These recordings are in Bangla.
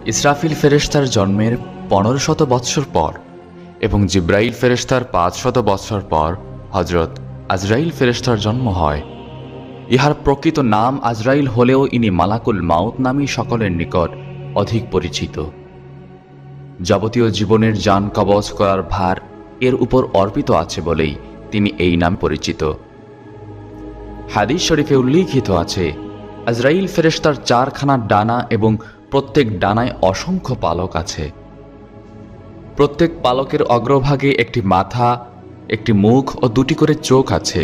ইসরাফিল ফেরেশতার জন্মের 1500 বৎসর পর এবং জিব্রাইল ফেরেশতার 500 বৎসর পর হজরত আজরাইল ফেরেশতার জন্ম হয়। ইহার প্রকৃত নাম আজরাইল হলেও ইনি মালাকুল মাউত নামী সকলের নিকট অধিক পরিচিত। যাবতীয় জীবনের যান কবজ করার ভার এর উপর অর্পিত আছে বলেই তিনি এই নাম পরিচিত। হাদিস শরীফে উল্লিখিত আছে, আজরাইল ফেরেশতার 4খানা ডানা এবং প্রত্যেক ডানায় অসংখ্য পালক আছে। প্রত্যেক পালকের অগ্রভাগে একটি মাথা, একটি মুখ ও 2টি করে চোখ আছে।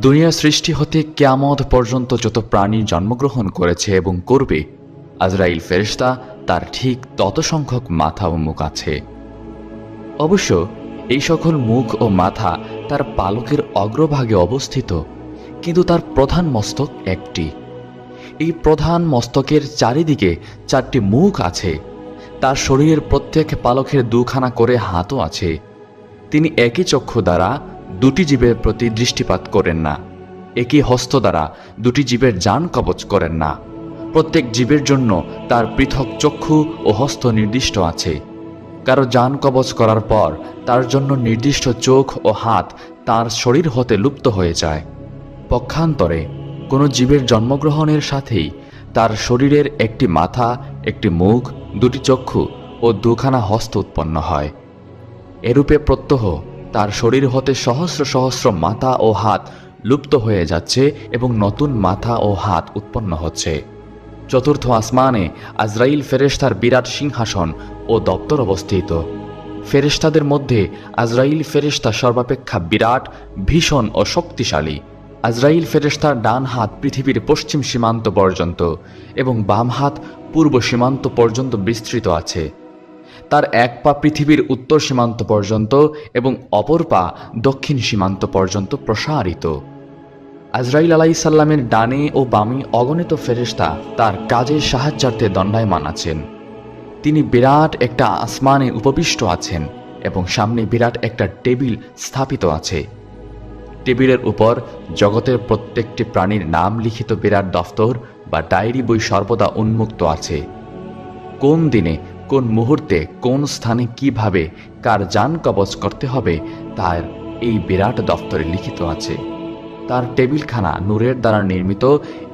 দুনিয়া সৃষ্টি হতে কিয়ামত পর্যন্ত যত প্রাণী জন্মগ্রহণ করেছে এবং করবে, আজরাইল ফেরেশতা তার ঠিক তত সংখ্যক মাথা ও মুখ আছে। অবশ্য এই সকল মুখ ও মাথা তার পালকের অগ্রভাগে অবস্থিত, কিন্তু তার প্রধান মস্তক একটি। এই প্রধান মস্তকের চারিদিকে 4টি মুখ আছে। তার শরীরের প্রত্যেক পালকের 2খানা করে হাতও আছে। তিনি একই চক্ষু দ্বারা 2টি জীবের প্রতি দৃষ্টিপাত করেন না। একই হস্ত দ্বারা 2টি জীবের যান কবজ করেন না। প্রত্যেক জীবের জন্য তার পৃথক চক্ষু ও হস্ত নির্দিষ্ট আছে। কারো যান কবজ করার পর তার জন্য নির্দিষ্ট চোখ ও হাত তার শরীর হতে লুপ্ত হয়ে যায়। পক্ষান্তরে কোনো জীবের জন্মগ্রহণের সাথেই তার শরীরের একটি মাথা, একটি মুখ, 2টি চক্ষু ও 2খানা হস্ত উৎপন্ন হয়। এরূপে প্রত্যহ তার শরীর হতে সহস্র সহস্র মাথা ও হাত লুপ্ত হয়ে যাচ্ছে এবং নতুন মাথা ও হাত উৎপন্ন হচ্ছে। চতুর্থ আসমানে আজরাইল ফেরেশতার বিরাট সিংহাসন ও দপ্তর অবস্থিত। ফেরেশতাদের মধ্যে আজরাইল ফেরেশতা সর্বাপেক্ষা বিরাট, ভীষণ ও শক্তিশালী। আজরাইল ফেরেশতার ডান হাত পৃথিবীর পশ্চিম সীমান্ত পর্যন্ত এবং বাম হাত পূর্ব সীমান্ত পর্যন্ত বিস্তৃত আছে। তার এক পা পৃথিবীর উত্তর সীমান্ত পর্যন্ত এবং অপর পা দক্ষিণ সীমান্ত পর্যন্ত প্রসারিত। আজরাইল আলাইহিস সালামের ডানে ও বামে অগণিত ফেরেশতা তার কাজের সাহায্যার্থে দণ্ডায়মান আছেন। তিনি বিরাট একটা আসমানে উপবিষ্ট আছেন এবং সামনে বিরাট একটা টেবিল স্থাপিত আছে। টেবিলের উপর জগতের প্রত্যেকটি প্রাণীর নাম লিখিত বিরাট দফতর বা ডায়েরি বই সর্বদা উন্মুক্ত আছে। কোন দিনে, কোন মুহূর্তে, কোন স্থানে কিভাবে কার যান কবজ করতে হবে তার এই বিরাট দফতরে লিখিত আছে। তার টেবিলখানা নূরের দ্বারা নির্মিত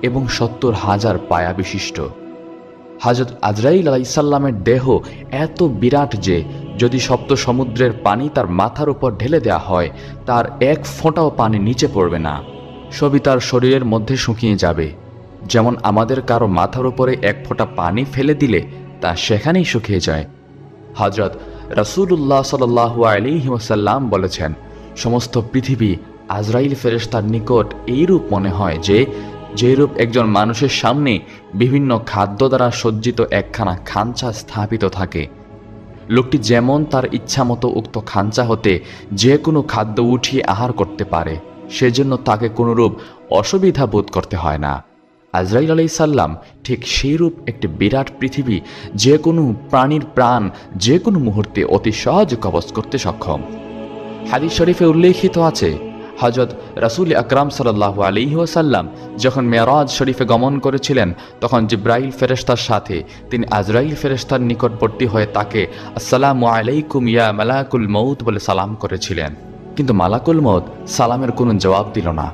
এবং 70,000 পায়া বিশিষ্ট। হযরত আজরাইল আলাইহিস সালামের দেহ এত বিরাট যে যদি সপ্ত সমুদ্রের পানি তার মাথার উপর ঢেলে দেওয়া হয়, তার এক ফোঁটাও পানি নিচে পড়বে না, সবই তার শরীরের মধ্যে শুকিয়ে যাবে। যেমন আমাদের কারো মাথার উপরে এক ফোঁটা পানি ফেলে দিলে তা সেখানেই শুকিয়ে যায়। হযরত রাসূলুল্লাহ সাল্লাল্লাহু আলাইহি ওয়াসাল্লাম বলেছেন, সমস্ত পৃথিবী আজরাইল ফেরেশতার নিকট এইরূপ মনে হয় যে যেরূপ একজন মানুষের সামনে বিভিন্ন খাদ্য দ্বারা সজ্জিত একখানা খাঞ্চা স্থাপিত থাকে। লোকটি যেমন তার ইচ্ছামতো উক্ত খাঞ্চা হতে যে কোনো খাদ্য উঠিয়ে আহার করতে পারে, সেজন্য তাকে কোনোরূপ অসুবিধা বোধ করতে হয় না। আজরাইল আলাইহিস সালাম ঠিক সেইরূপ একটি বিরাট পৃথিবী যে কোনো প্রাণীর প্রাণ যে কোনো মুহূর্তে অতি সহজে কবজ করতে সক্ষম। হাদিস শরীফে উল্লেখিত আছে, হযরত রাসূল আকরাম সাল্লাল্লাহু আলাইহি ওয়াসাল্লাম যখন মেরাজ শরীফে গমন করেছিলেন, তখন জিব্রাইল ফেরেশতার সাথে তিনি আজরাইল ফেরেশতার নিকটবর্তী হয়ে তাকে আসসালামু আলাইকুম ইয়া মালাকুল মউত বলে সালাম করেছিলেন। কিন্তু মালাকুল মউত সালামের কোনো জবাব দিল না।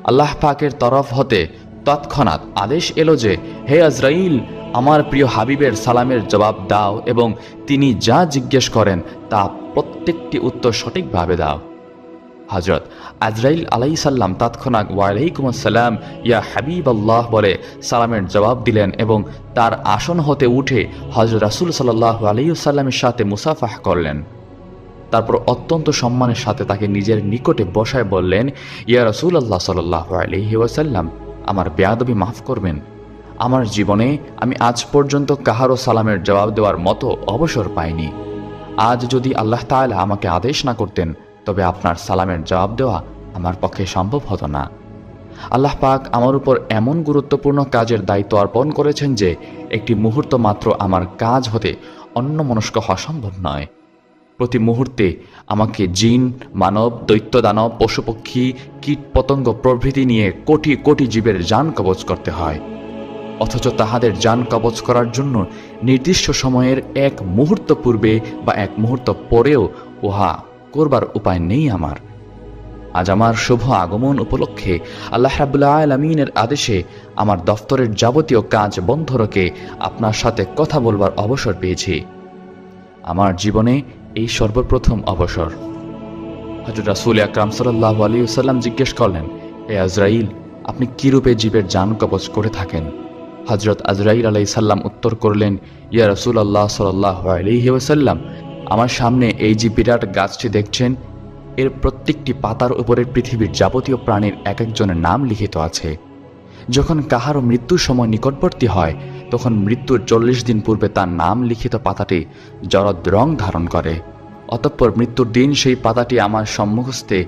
আল্লাহ পাকের তরফ হতে তৎক্ষণাৎ আদেশ এলো যে, হে আজরাইল, আমার প্রিয় হাবিবের সালামের জবাব দাও এবং তিনি যা জিজ্ঞেস করেন তা প্রত্যেকটি উত্তর সঠিকভাবে দাও। হযরত আজরাইল আলাইহিস সালাম তৎক্ষণাৎ ওয়ালাইকুম আসসালাম ইয়া হাবিবাল্লাহ বলে সালামের জবাব দিলেন এবং তার আসন হতে উঠে হযরত রাসূল সাল্লাল্লাহু আলাইহি ওয়াসাল্লামের সাথে মুসাফাহ করলেন। তারপর অত্যন্ত সম্মানের সাথে তাকে নিজের নিকটে বসায় বললেন, ইয়া রাসূলুল্লাহ সাল্লাল্লাহু আলাইহি ওয়াসাল্লাম, আমার বেয়াদবি মাফ করবেন। আমার জীবনে আমি আজ পর্যন্ত কাহারও সালামের জবাব দেওয়ার মতো অবসর পাইনি। আজ যদি আল্লাহ তাআলা আমাকে আদেশ না করতেন, তবে আপনার সালামের জবাব দেওয়া আমার পক্ষে সম্ভব হতো না। আল্লাহ পাক আমার উপর এমন গুরুত্বপূর্ণ কাজের দায়িত্ব অর্পণ করেছেন যে একটি মুহূর্ত মাত্র আমার কাজ হতে অন্যমনস্ক হওয়া সম্ভব নয়। প্রতি মুহূর্তে আমাকে জিন, মানব, দৈত্য, দানব, পশুপক্ষী, কীট পতঙ্গ প্রভৃতি নিয়ে কোটি কোটি জীবের জান কবজ করতে হয়। অথচ তাহাদের জান কবজ করার জন্য নির্দিষ্ট সময়ের এক মুহূর্ত পূর্বে বা এক মুহূর্ত পরেও উহা করবার উপায় নেই আমার। আজ আমার শুভ আগমন উপলক্ষে আল্লাহ রাব্বুল আলামিনের আদেশে আমার দফতরের যাবতীয় কাজ বন্ধ রেখে আপনার সাথে কথা বলবার অবসর পেয়েছি। আমার জীবনে এই সর্বপ্রথম অবসর। হযরত রাসূল আকরাম সাল্লাল্লাহু আলাইহি ওয়াসাল্লাম জিজ্ঞেস করলেন, হে আজরাইল, আপনি কি রূপে জীবের জান কবজ করে থাকেন? হযরত আজরাইল আলাইহিস সালাম উত্তর করলেন, ইয়া রাসূলুল্লাহ সাল্লাল্লাহু আলাইহি ওয়াসাল্লাম, আমার সামনে এই যে বিরাট গাছটি দেখছেন, এর প্রত্যেকটি পাতার উপরে পৃথিবীর যাবতীয় প্রাণীর এক একজনের নাম লিখিত আছে। যখন কাহারও মৃত্যুর সময় নিকটবর্তী হয়, তখন মৃত্যুর 40 দিন পূর্বে তার নাম লিখিত পাতাটি জরদ রং ধারণ করে। অতঃপর মৃত্যুর দিন সেই পাতাটি আমার সম্মুখস্থে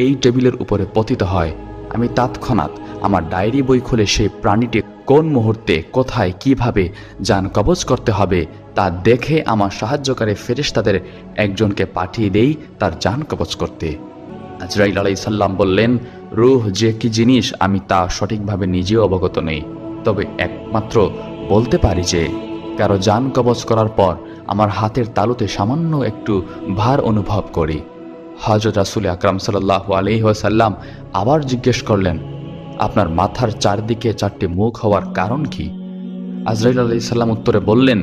এই টেবিলের উপরে পতিত হয়। আমি তৎক্ষণাৎ আমার ডায়েরি বই খুলে সেই প্রাণীটি কোন মুহূর্তে, কোথায়, কিভাবে জান কবজ করতে হবে তা দেখে আমার সাহায্যকারী ফেরেশতাদের একজনকে পাঠিয়ে দেই তার জান কবজ করতে। আজরাইল আলাইহিস সালাম বললেন, রূহ যে কি জিনিস আমি তা সঠিকভাবে নিজেও অবগত নেই, তবে একমাত্র বলতে পারি যে কারো জান কবজ করার পর আমার হাতের তালুতে সামান্য একটু ভার অনুভব করি। হযরত রাসূল আকরাম সাল্লাল্লাহু আলাইহি ওয়াসাল্লাম আবার জিজ্ঞেস করলেন, আপনার মাথার চারদিকে 4টি মুখ হওয়ার কারণ কি? আজরাইল আলাইহিস সালাম উত্তরে বললেন,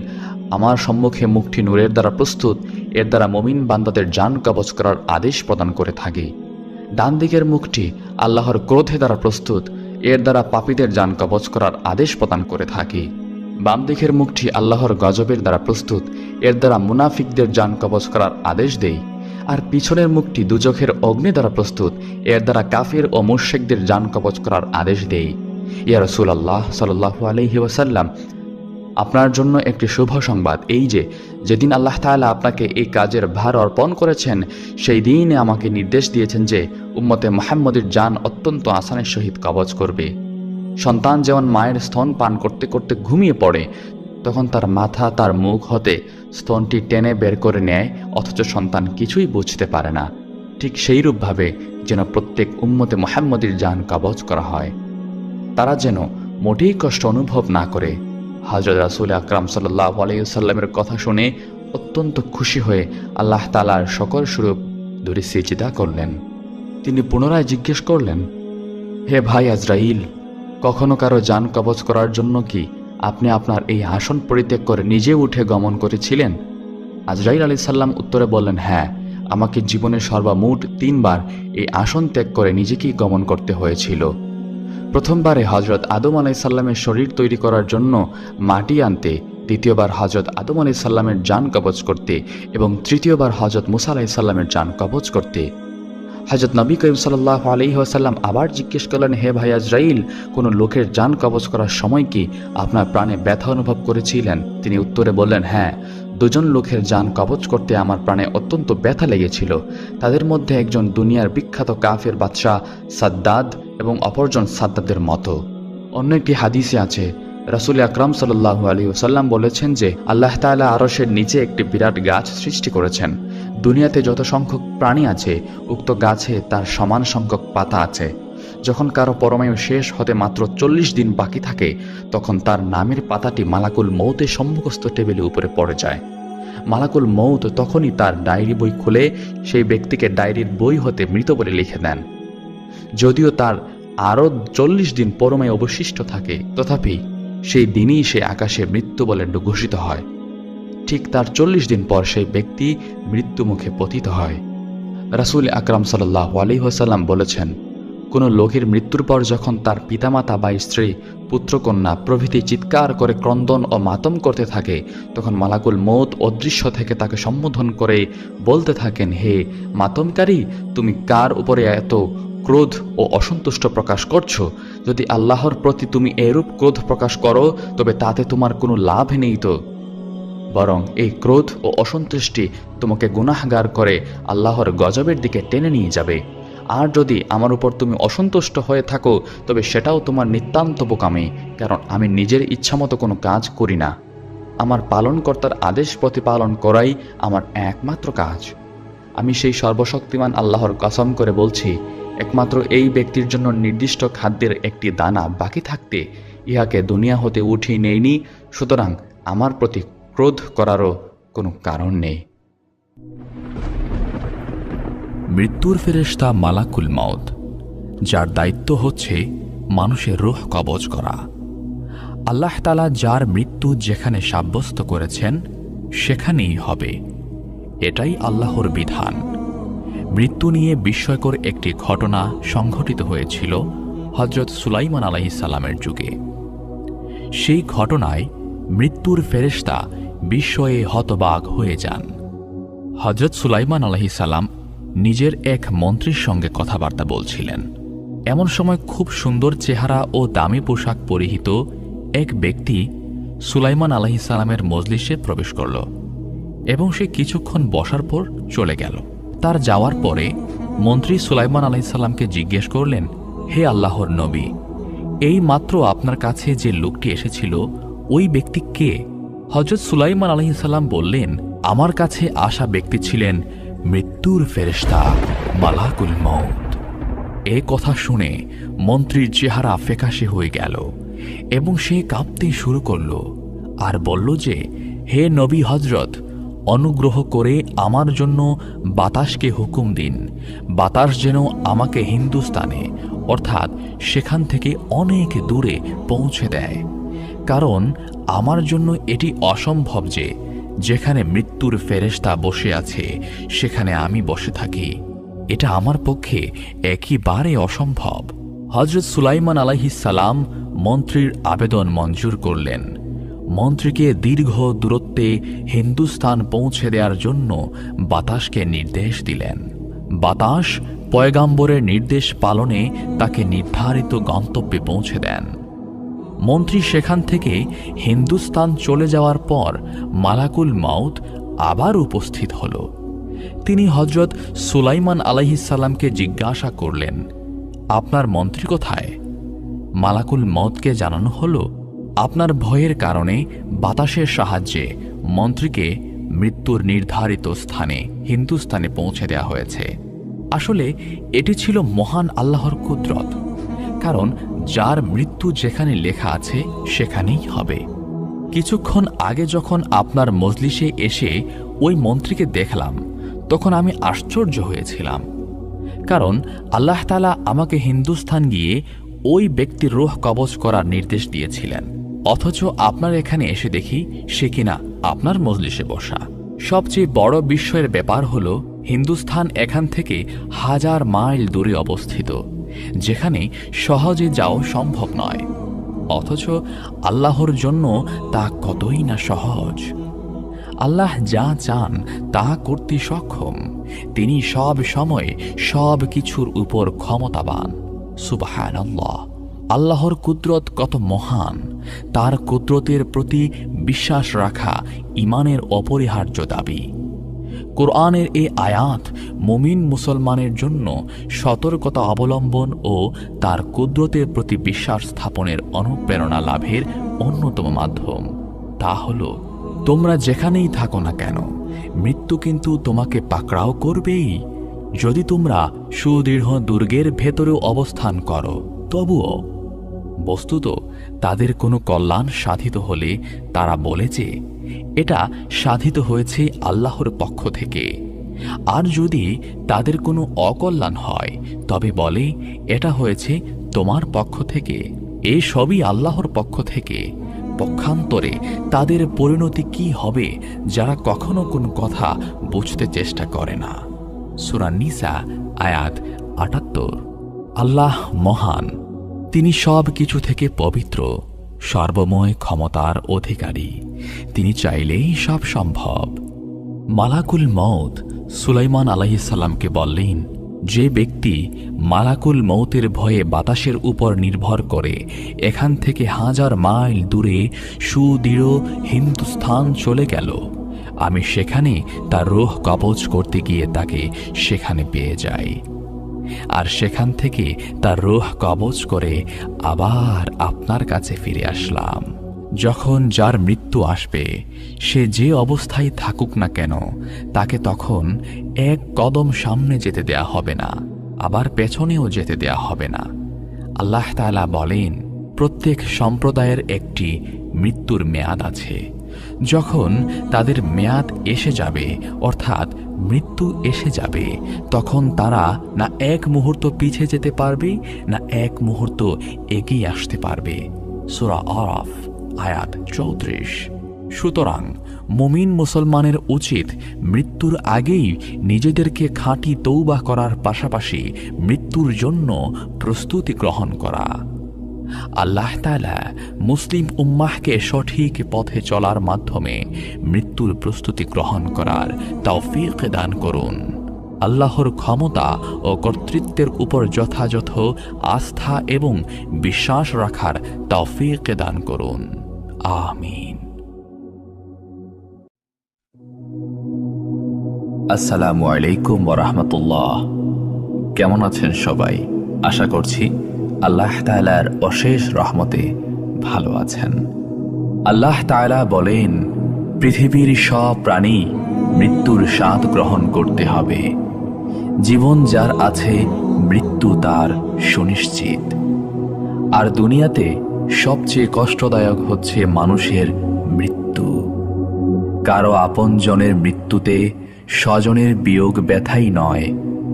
আমার সম্মুখে মুখটি নূরের দ্বারা প্রস্তুত, এর দ্বারা মুমিন বান্দাদের জান কবজ করার আদেশ প্রদান করে থাকে। ডান দিকের মুখটি আল্লাহর ক্রোধে দ্বারা প্রস্তুত, এর দ্বারা পাপীদের জান কবজ করার আদেশ প্রদান করে থাকে। বাম দিকের মুখটি আল্লাহর গজবের দ্বারা প্রস্তুত, এর দ্বারা মুনাফিকদের জান কবজ করার আদেশ দেই। আর পিছনের মুখটি দুজখের অগ্নি দ্বারা প্রস্তুত, এর দ্বারা কাফির ও মুশরিকদের জান কবজ করার আদেশ দেই। ইয়া রাসূলুল্লাহ সাল্লাল্লাহু আলাইহি ওয়াসাল্লাম, আপনার জন্য একটি শুভ সংবাদ এই যে, যেদিন আল্লাহ তাআলা আপনাকে এই কাজের ভার অর্পণ করেছেন, সেই দিনে আমাকে নির্দেশ দিয়েছেন যে উম্মতে মুহাম্মদের জান অত্যন্ত আসানের সহিত কবজ করবে। সন্তান যেমন মায়ের স্তন পান করতে করতে ঘুমিয়ে পড়ে, তখন তার মাথা তার মুখ হতে স্তনটি টেনে বের করে নেয়, অথচ সন্তান কিছুই বুঝতে পারে না, ঠিক সেইরূপভাবে যেন প্রত্যেক উম্মতে মুহাম্মদের জান কবজ করা হয়, তারা যেন মোটেই কষ্ট অনুভব না করে। হযরত রাসূল আকরাম সাল্লাল্লাহু আলাইহি ওয়াসাল্লামের কথা শুনে অত্যন্ত খুশি হয়ে আল্লাহ তাআলার শকর স্বরূপ দুটি সিজদা করলেন। তিনি পুনরায় জিজ্ঞেস করলেন, হে ভাই আজরাইল, কখনো কারো জান কবজ করার জন্য কি আপনি আপনার এই আসন পরিত্যাগ করে নিজে উঠে গমন করেছিলেন? আজরাইল আলাইহিস সালাম উত্তরে বললেন, হ্যাঁ, আমাকে জীবনে সর্বমোট 3 বার এই আসন ত্যাগ করে নিজেকেই গমন করতে হয়েছিল। প্রথমবারে হযরত আদম আলাইহিস সালামের শরীর তৈরি করার জন্য মাটি আনতে, দ্বিতীয়বার হযরত আদম আলাইহিস সালামের জান কবজ করতে এবং তৃতীয়বার হযরত মুসা আলাইহিস সালামের জান কবজ করতে। হযরত নবী করিম সাল্লাল্লাহু আলাইহি ওয়াসাল্লাম আবার জিজ্ঞেস করলেন, হে ভাই আজরাইল, কোনো লোকের জান কবজ করার সময় কি আপনার প্রাণে ব্যথা অনুভব করেছিলেন? তিনি উত্তরে বললেন, হ্যাঁ, 2 জন লোকের জান কবজ করতে আমার প্রাণে অত্যন্ত ব্যথা লেগেছিল। তাদের মধ্যে একজন দুনিয়ার বিখ্যাত কাফের বাদশাহ সাদ্দাদ এবং অপরজন সাদ্দাদের মতো। অন্য একটি হাদিসে আছে, রাসূল আকরাম সাল্লাল্লাহু আলাইহি ওয়াসাল্লাম বলেছেন যে আল্লাহ তাআলা আরশের নিচে একটি বিরাট গাছ সৃষ্টি করেছেন। দুনিয়াতে যত সংখ্যক প্রাণী আছে, উক্ত গাছে তার সমান সংখ্যক পাতা আছে। যখন কারো পরমায়ু শেষ হতে মাত্র 40 দিন বাকি থাকে, তখন তার নামের পাতাটি মালাকুল মৌতের সম্মুখস্থ টেবিলের উপরে পড়ে যায়। মালাকুল মৌত তখনই তার ডায়েরি বই খুলে সেই ব্যক্তিকে ডায়েরির বই হতে মৃত বলে লিখে দেন। যদিও তার আরও 40 দিন পরমায়ু অবশিষ্ট থাকে, তথাপি সেই দিনই সে আকাশে মৃত্যু বলে ঘোষিত হয়। ঠিক তার 40 দিন পর সেই ব্যক্তি মৃত্যুমুখে পতিত হয়। রাসূল আকরাম সাল্লাল্লাহু আলাইহি ওয়াসাল্লাম বলেছেন, কোনো লোকের মৃত্যুর পর যখন তার পিতামাতা বা স্ত্রী, পুত্রকন্যা প্রভৃতি চিৎকার করে ক্রন্দন ও মাতম করতে থাকে, তখন মালাকুল মৌত অদৃশ্য থেকে তাকে সম্বোধন করে বলতে থাকেন, হে মাতমকারী, তুমি কার উপরে এত ক্রোধ ও অসন্তুষ্ট প্রকাশ করছো? যদি আল্লাহর প্রতি তুমি এরূপ ক্রোধ প্রকাশ করো, তবে তাতে তোমার কোনো লাভ নেই তো, বরং এই ক্রোধ ও অসন্তুষ্টি তোমাকে গুনাহগার করে আল্লাহর গজবের দিকে টেনে নিয়ে যাবে। আর যদি আমার উপর তুমি অসন্তুষ্ট হয়ে থাকো, তবে সেটাও তোমার নিতান্ত বোকামি, কারণ আমি নিজের ইচ্ছামতো কোনো কাজ করি না। আমার পালনকর্তার আদেশ প্রতিপালন করাই আমার একমাত্র কাজ। আমি সেই সর্বশক্তিমান আল্লাহর কসম করে বলছি, একমাত্র এই ব্যক্তির জন্য নির্দিষ্ট খাদ্যের একটি দানা বাকি থাকতে ইহাকে দুনিয়া হতে উঠিয়ে নেইনি, সুতরাং আমার প্রতি ক্রোধ করারও কোনো কারণ নেই। মৃত্যুর ফেরেশতা মালাকুল মউত, যার দায়িত্ব হচ্ছে মানুষের রূহ কবজ করা। আল্লাহ তাআলা যার মৃত্যু যেখানে সাব্যস্ত করেছেন সেখানেই হবে, এটাই আল্লাহর বিধান। মৃত্যু নিয়ে বিস্ময়কর একটি ঘটনা সংঘটিত হয়েছিল হযরত সুলাইমান আলাইহিস সালামের যুগে। সেই ঘটনায় মৃত্যুর ফেরেশতা বিস্ময়ে হতবাক হয়ে যান। হযরত সুলাইমান আলাইহিস সালাম নিজের এক মন্ত্রীর সঙ্গে কথাবার্তা বলছিলেন। এমন সময় খুব সুন্দর চেহারা ও দামি পোশাক পরিহিত এক ব্যক্তি সুলাইমান আলাইহিস সালামের মজলিসে প্রবেশ করল এবং সে কিছুক্ষণ বসার পর চলে গেল। তার যাওয়ার পরে মন্ত্রী সুলাইমান আলাইহিস সালামকে জিজ্ঞেস করলেন, হে আল্লাহর নবী, এই মাত্র আপনার কাছে যে লোকটি এসেছিল ওই ব্যক্তি কে? হযরত সুলাইমান আলাইহিস সালাম বললেন, আমার কাছে আসা ব্যক্তি ছিলেন মৃত্যুর ফেরেশতা মালাকুল মউত। এ কথা শুনে মন্ত্রীর চেহারা ফ্যাকাশে হয়ে গেল এবং সে কাঁপতে শুরু করল আর বলল যে, হে নবী হযরত, অনুগ্রহ করে আমার জন্য বাতাসকে হুকুম দিন, বাতাস যেন আমাকে হিন্দুস্তানে অর্থাৎ সেখান থেকে অনেক দূরে পৌঁছে দেয়, কারণ আমার জন্য এটি অসম্ভব যে যেখানে মৃত্যুর ফেরেশতা বসে আছে সেখানে আমি বসে থাকি। এটা আমার পক্ষে একেবারে অসম্ভব। হযরত সুলাইমান আলাইহিস সালাম মন্ত্রীর আবেদন মঞ্জুর করলেন। মন্ত্রীকে দীর্ঘ দূরত্বে হিন্দুস্তান পৌঁছে দেওয়ার জন্য বাতাসকে নির্দেশ দিলেন। বাতাস পয়গাম্বরের নির্দেশ পালনে তাকে নির্ধারিত গন্তব্যে পৌঁছে দেন। মন্ত্রী সেখান থেকে হিন্দুস্তান চলে যাওয়ার পর মালাকুল মউত আবার উপস্থিত হল। তিনি হযরত সুলাইমান আলাইহিস সালামকে জিজ্ঞাসা করলেন, আপনার মন্ত্রী কোথায়? মালাকুল মউতকে জানানো হলো, আপনার ভয়ের কারণে বাতাসের সাহায্যে মন্ত্রীকে মৃত্যুর নির্ধারিত স্থানে হিন্দুস্তানে পৌঁছে দেওয়া হয়েছে। আসলে এটি ছিল মহান আল্লাহর কুদরত, কারণ যার মৃত্যু যেখানে লেখা আছে সেখানেই হবে। কিছুক্ষণ আগে যখন আপনার মজলিসে এসে ওই মন্ত্রীকে দেখলাম তখন আমি আশ্চর্য হয়েছিলাম, কারণ আল্লাহ তাআলা আমাকে হিন্দুস্তান গিয়ে ওই ব্যক্তির রূহ কবজ করার নির্দেশ দিয়েছিলেন, অথচ আপনার এখানে এসে দেখি সে কিনা আপনার মজলিসে বসা। সবচেয়ে বড় বিস্ময়ের ব্যাপার হলো হিন্দুস্তান এখান থেকে 1000 মাইল দূরে অবস্থিত, যেখানে সহজে যাওয়া সম্ভব নয়, অথচ আল্লাহর জন্য তা কতই না সহজ। আল্লাহ যা চান তা করতে সক্ষম। তিনি সব সময় সব কিছুর উপর ক্ষমতাবান। সুবহানাল্লাহ! আল্লাহর কুদরত কত মহান! তার কুদরতের প্রতি বিশ্বাস রাখা ঈমানের অপরিহার্য দাবি। কোরআনের এই আয়াত মুমিন মুসলমানের জন্য সতর্কতা অবলম্বন ও তার কুদরতের প্রতি বিশ্বাস স্থাপনের অনুপ্রেরণা লাভের অন্যতম মাধ্যম। তা হল, তোমরা যেখানেই থাকো না কেন, মৃত্যু কিন্তু তোমাকে পাকড়াও করবেই। যদি তোমরা সুদৃঢ় দুর্গের ভেতরেও অবস্থান করো তবুও। বস্তুত তাদের কোনো কল্যাণ সাধিত হলে তারা বলে যে এটা সাধিত হয়েছে আল্লাহর পক্ষ থেকে, আর যদি তাদের কোনো অকল্যাণ হয় তবে বলে এটা হয়েছে তোমার পক্ষ থেকে। এই সবই আল্লাহর পক্ষ থেকে। পক্ষান্তরে তাদের পরিণতি কি হবে যারা কখনো কোনো কথা বুঝতে চেষ্টা করে না। সূরা নিসা আয়াত ৭৮। আল্লাহ মহান, তিনি সব কিছু থেকে পবিত্র, সর্বময় ক্ষমতার অধিকারী। তিনি চাইলেই সব সম্ভব। মালাকুল মউত সুলাইমান আলাইহিস সালামকে বললেন, যে ব্যক্তি মালাকুল মউতের ভয়ে বাতাসের উপর নির্ভর করে এখান থেকে 1000 মাইল দূরে সুদৃঢ় হিন্দুস্তান চলে গেল, আমি সেখানে তার রূহ কবজ করতে গিয়ে তাকে সেখানে পেয়ে যাই, আর সেখান থেকে তার রূহ কবজ করে আবার আপনার কাছে ফিরে আসলাম। যখন যার মৃত্যু আসবে, সে যে অবস্থায় থাকুক না কেন, তাকে তখন এক কদম সামনে যেতে দেয়া হবে না, আবার পেছনেও যেতে দেয়া হবে না। আল্লাহ তাআলা বলেন, প্রত্যেক সম্প্রদায়ের একটি মৃত্যুর মেয়াদ আছে। যখন তাদের মেয়াদ এসে যাবে, অর্থাৎ মৃত্যু এসে যাবে, তখন তারা না এক মুহূর্ত পিছিয়ে যেতে পারবে, না এক মুহূর্ত এগিয়ে আসতে পারবে। সূরা আরাফ আয়াত 34। সুতরাং মুমিন মুসলমানের উচিত মৃত্যুর আগেই নিজেদেরকে খাঁটি তৌবা করার পাশাপাশি মৃত্যুর জন্য প্রস্তুতি গ্রহণ করা। আল্লাহ তাআলা মুসলিম উম্মাহকে সঠিক পথে চলার মাধ্যমে মৃত্যুর প্রস্তুতি গ্রহণ করার তৌফিক দান করুন। আল্লাহর ক্ষমতা ও কর্তৃত্বের উপর যথাযথ আস্থা এবং বিশ্বাস রাখার তৌফিক দান করুন। আমিন। আসসালামু আলাইকুম ওয়া রাহমাতুল্লাহ। কেমন আছেন সবাই? আশা করছি আল্লাহ তাআলার অশেষ রহমতে ভালো আছেন। আল্লাহ তাআলা বলেন, পৃথিবীর সব প্রাণী মৃত্যুর স্বাদ গ্রহণ করতে হবে। জীবন যার আছে, মৃত্যু তার সুনিশ্চিত। আর দুনিয়াতে সবচেয়ে কষ্টদায়ক হচ্ছে মানুষের মৃত্যু। কারো আপনজনের মৃত্যুতে স্বজনের বিয়োগ ব্যথাই নয়,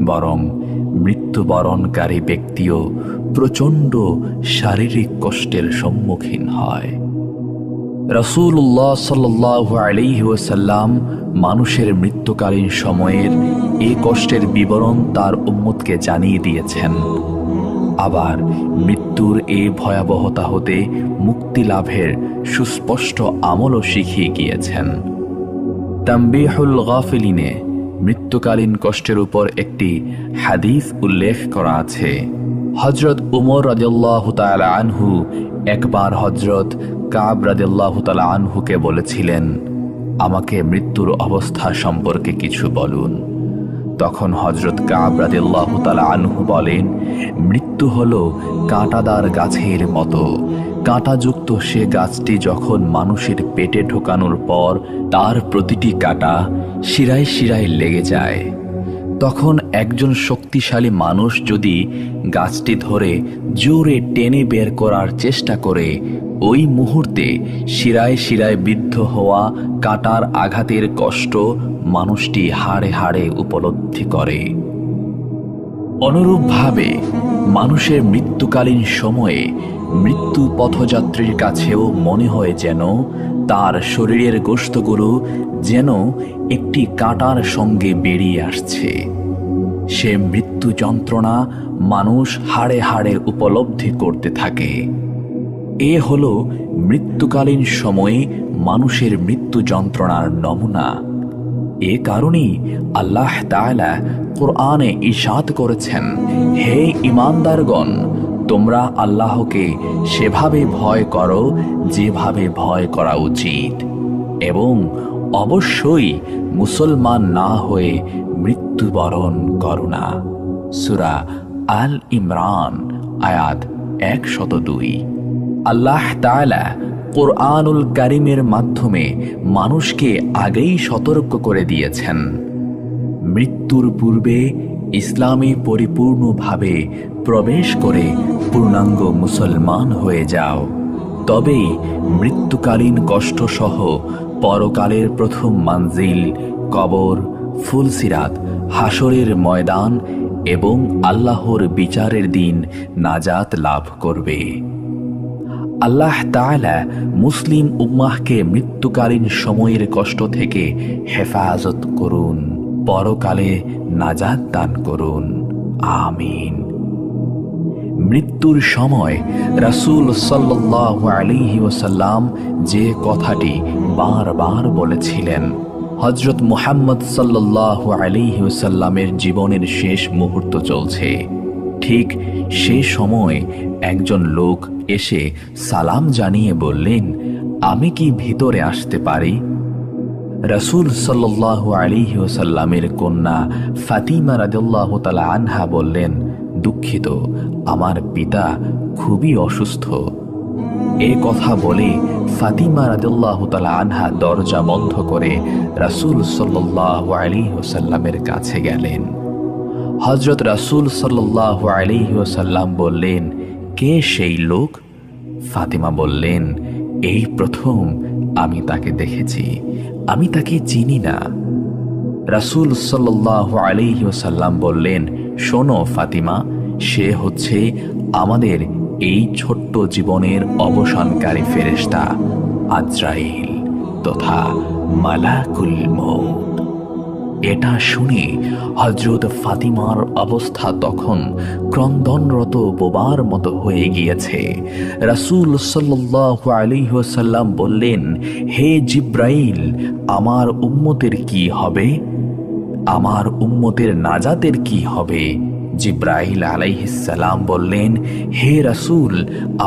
বরং মৃত্যুবরণকারী ব্যক্তিও প্রচণ্ড শারীরিক কষ্টের সম্মুখীন হয়। রাসূলুল্লাহ সাল্লাল্লাহু আলাইহি ওয়াসাল্লাম মানুষের মৃত্যুকালীন সময়ের এই কষ্টের বিবরণ তার উম্মতকে জানিয়ে দিয়েছেন। আবার মৃত্যুর এই ভয়াবহতা হতে মুক্তি লাভের সুস্পষ্ট আমলও শিখিয়ে গিয়েছেন। তানবীহুল গাফিলিনে মৃত্যুকালীন কষ্টের উপর একটি হাদিস উল্লেখ করা আছে। হযরত উমর রাদিয়াল্লাহু তাআলা আনহু একবার হযরত কাব রাদিয়াল্লাহু তাআলা আনহুকে বলেছিলেন, আমাকে মৃত্যুর অবস্থা সম্পর্কে কিছু বলুন। তখন হযরত কাব রাদিয়াল্লাহু তাআলা আনহু বলেন, মৃত্যু হলো কাঁটাদার গাছের মতো। কাঁটাযুক্ত সে গাছটি যখন মানুষের পেটে ঢোকানোর পর তার প্রতিটি কাঁটা শিরায় শিরায় লেগে যায়, তখন একজন শক্তিশালী মানুষ যদি গাছটি ধরে জোরে টেনে বের করার চেষ্টা করে, ওই মুহূর্তে শিরায় শিরায় বিদ্ধ হওয়া কাঁটার আঘাতের কষ্ট মানুষটি হাড়ে হাড়ে উপলব্ধি করে। অনুরূপভাবে মানুষের মৃত্যুকালীন সময়ে মৃত্যু পথযাত্রীর কাছেও মনে হয় যেন তার শরীরের গোশতগুলো যেন একটি কাঁটার সঙ্গে বেরিয়ে আসছে। সে মৃত্যু যন্ত্রণা মানুষ হাড়ে হাড়ে উপলব্ধি করতে থাকে। এ হলো মৃত্যুকালীন সময়ে মানুষের মৃত্যু যন্ত্রণার নমুনা। এ কারণেই আল্লাহ তাআলা কোরআনে ইরশাদ করেছেন, হে ঈমানদারগণ, তোমরা আল্লাহকে সেভাবে ভয় করো যেভাবে ভয় করা উচিত, এবং অবশ্যই মুসলমান না হয়ে মৃত্যুবরণ করো না। সূরা আল ইমরান আয়াত 102। আল্লাহ তাআলা কোরআনুল কারীমের মাধ্যমে মানুষকে আগেই সতর্ক করে দিয়েছেন, মৃত্যুর পূর্বে ইসলামে পরিপূর্ণভাবে প্রবেশ করে পূর্ণাঙ্গ মুসলমান হয়ে যাও, তবেই মৃত্যুকালীন কষ্টসহ পরকালের প্রথম মানজিল কবর, ফুলসিরাত, হাসরের ময়দান এবং আল্লাহর বিচারের দিন নাজাত লাভ করবে। আল্লাহ তাআলা মুসলিম উম্মাহকে মৃত্যুকালীন সময়ের কষ্ট থেকে হেফাজত করুন, পরকালে নাজাত দান করুন। আমিন। মৃত্যুর সময় রাসূল সাল্লাল্লাহু আলাইহি ওয়াসাল্লাম যে কথাটি বারবার বলেছিলেন, হযরত মুহাম্মদ সাল্লাল্লাহু আলাইহি ওয়াসাল্লামের জীবনের শেষ মুহূর্ত চলছে। ঠিক সে সময় একজন লোক এসে সালাম জানিয়ে বললেন, আমি কি ভিতরে আসতে পারি? রাসূল সাল্লাল্লাহু আলাইহি ওয়াসাল্লামের কন্যা ফাতিমা রাদিয়াল্লাহু তাআলা আনহা বললেন, দুঃখিত, আমার পিতা খুবই অসুস্থ। এ কথা বলে ফাতিমা রাদিয়াল্লাহু তাআলা আনহা দরজা বন্ধ করে রাসূল সাল্লাল্লাহু আলাইহি ওয়াসাল্লামের কাছে গেলেন। হযরত রাসূল সাল্লাল্লাহু আলাইহি ওয়াসাল্লাম বললেন, কে সেই লোক? ফাতিমা বললেন, এই প্রথম আমি তাকে দেখেছি, আমি তাকে চিনি না। রাসূল সাল্লাল্লাহু আলাইহি ওয়াসাল্লাম বললেন, শোনো ফাতিমা, সে হচ্ছে আমাদের এই ছোট্ট জীবনের অবসানকারী ফেরেশতা আজরাইল তথা মালাকুল মউত। এটা শুনে হযরত ফাতিমার অবস্থা তখন ক্রন্দনরত বোবার মতো হয়ে গিয়েছে। রাসূল সাল্লাল্লাহু আলাইহি ওয়াসাল্লাম বললেন, হে জিব্রাইল, আমার উম্মতের কি হবে? আমার উম্মতের নাজাতের কি হবে? জিব্রাইল আলাইহিস সালাম বললেন, হে রাসূল,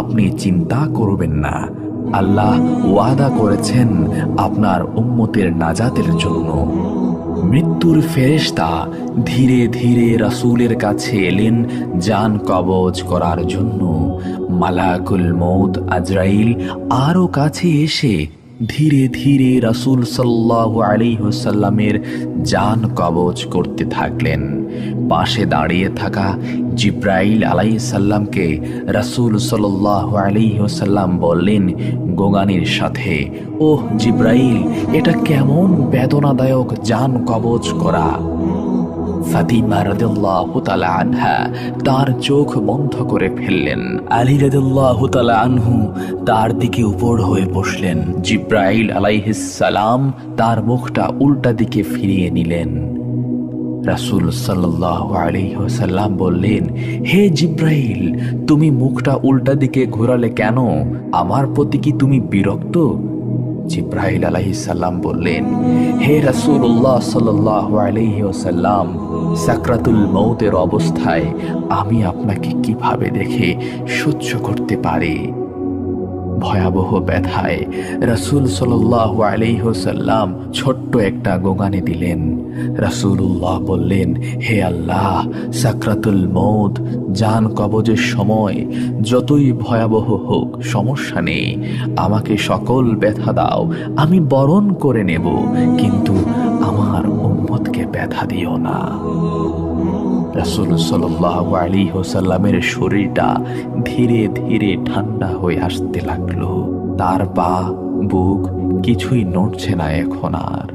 আপনি চিন্তা করবেন না, আল্লাহ ওয়াদা করেছেন আপনার উম্মতের নাজাতের জন্য। মৃত্যুর ফেরেশতা ধীরে ধীরে রাসূলের কাছে এলেন জান কবজ করার জন্য। মালাকুল মউত আজরাইল আরো কাছে এসে ধীরে ধীরে রাসূল সাল্লাল্লাহু আলাইহি ওয়াসাল্লামের জান কবজ করতে থাকলেন। পাশে দাঁড়িয়ে থাকা জিব্রাইল আলাইহিস সালামকে রাসূল সাল্লাল্লাহু আলাইহি ওয়াসাল্লাম বললেন গোগানির সাথে, ওহ জিব্রাইল, এটা কেমন বেদনাদায়ক জান কবজ করা। ফাতিমা রাদিয়াল্লাহু তাআলা আনহা তার চোখ বন্ধ করে ফেললেন। আলী রাদিয়াল্লাহু তাআলা আনহু তার দিকে উপর হয়ে বসলেন। জিব্রাইল আলাইহিস সালাম তার মুখটা উল্টা দিকে ফিরিয়ে নিলেন। রাসূল সাল্লাল্লাহু আলাইহি ওয়াসাল্লাম বললেন, হে জিব্রাইল, তুমি মুখটা উল্টা দিকে ঘোরালে কেন? আমার প্রতি কি তুমি বিরক্ত? জিব্রাইল আলাইহিস সালাম বললেন, হে রাসূলুল্লাহ সাল্লাল্লাহু আলাইহি ওয়াসাল্লাম, সাকরাতুল মউতের অবস্থায় আমি আপনাকে কিভাবে দেখে সহ্য করতে পারি? ভয়াবহ ব্যথায় রাসূল সাল্লাল্লাহু আলাইহি ওয়াসাল্লাম ছোট্ট একটা গোগানি দিলেন। রাসূলুল্লাহ বললেন, হে আল্লাহ, সাকরাতুল মউত জান কবজের সময় যতই ভয়াবহ হোক সমস্যা নেই, আমাকে সকল ব্যথা দাও, আমি বরণ করে নেব, কিন্তু আমার উম্মতকে ব্যথা দিও না। রাসূল সাল্লাল্লাহু আলাইহি ওয়াসাল্লামের শরীরটা ধীরে ধীরে ঠান্ডা হয়ে আসতে লাগলো। তার পা, বুক কিছুই নড়ছে না এখন আর।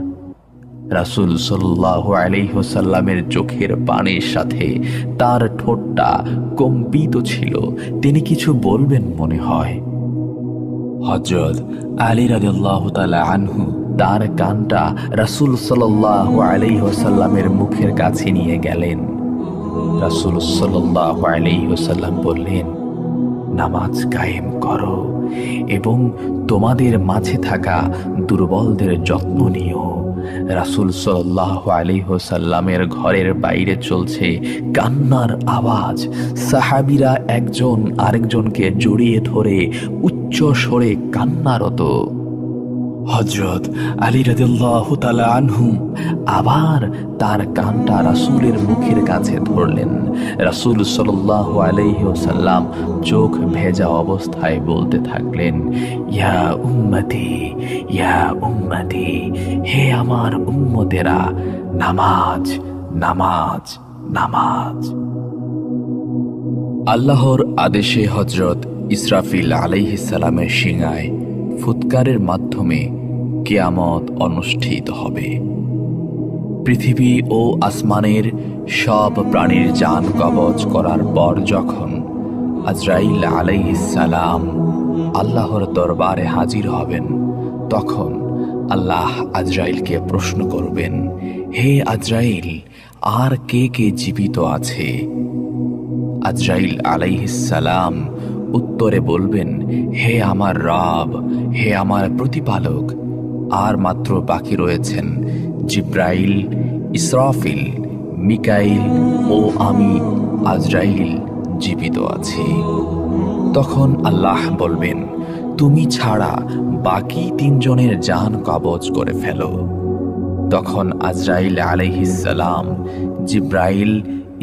রাসূল সাল্লাল্লাহু আলাইহি ওয়াসাল্লামের চোখের পানির সাথে তার ঠোঁটটা কম্পিত ছিল। তিনি কিছু বলবেন মনে হয়। হযরত আলী রাদিয়াল্লাহু তাআলা আনহু তার কানটা রাসূল সাল্লাল্লাহু আলাইহি ওয়াসাল্লামের মুখের কাছে নিয়ে গেলেন। রাসূল সাল্লাল্লাহু আলাইহি ওয়াসাল্লাম বললেন, নামাজ কায়েম করো এবং তোমাদের মাঝে থাকা দুর্বলদের যত্ন নিও। রাসূল সাল্লাল্লাহু আলাইহি ওয়াসাল্লামের ঘরের বাইরে চলছে কান্নার আওয়াজ। সাহাবীরা একজন আরেকজনকে জড়িয়ে ধরে উচ্চ স্বরে কান্নারত। হযরত আলী রাদিয়াল্লাহু তাআলা আনহু আবার তার কানটা রাসূলের মুখের কাছে ধরলেন। রাসূল সাল্লাল্লাহু আলাইহি ওয়াসাল্লাম চোখ ভেজা অবস্থায় বলতে থাকলেন, ইয়া উম্মতি, ইয়া উম্মতি, হে আমার উম্মতেরা, নামাজ, নামাজ, নামাজ। আল্লাহর আদেশে হযরত ইসরাফিল আলাইহিস সালামের শিঙায় ফুৎকারের মাধ্যমে কিয়ামত অনুষ্ঠিত হবে। পৃথিবী ও আসমানের সব প্রাণীর জান কবজ করার পর যখন আজরাইল আলাইহিস সালাম আল্লাহর দরবারে হাজির হবেন, তখন আল্লাহ আজরাইলকে প্রশ্ন করবেন, হে আজরাইল, আর কে কে জীবিত আছে? আজরাইল আলাইহিস সালাম উত্তরে বলবেন, হে আমার রব, হে আমার প্রতিপালক, আর মাত্র বাকি রয়েছেন জিব্রাইল, ইসরাফিল, মিকাইল ও আমি আজরাইল জীবিত আছি। তখন আল্লাহ বলবেন, তুমি ছাড়া বাকি তিনজনের জান কবজ করে ফেলো। তখন আজরাইল আলাইহিস সালাম জিব্রাইল,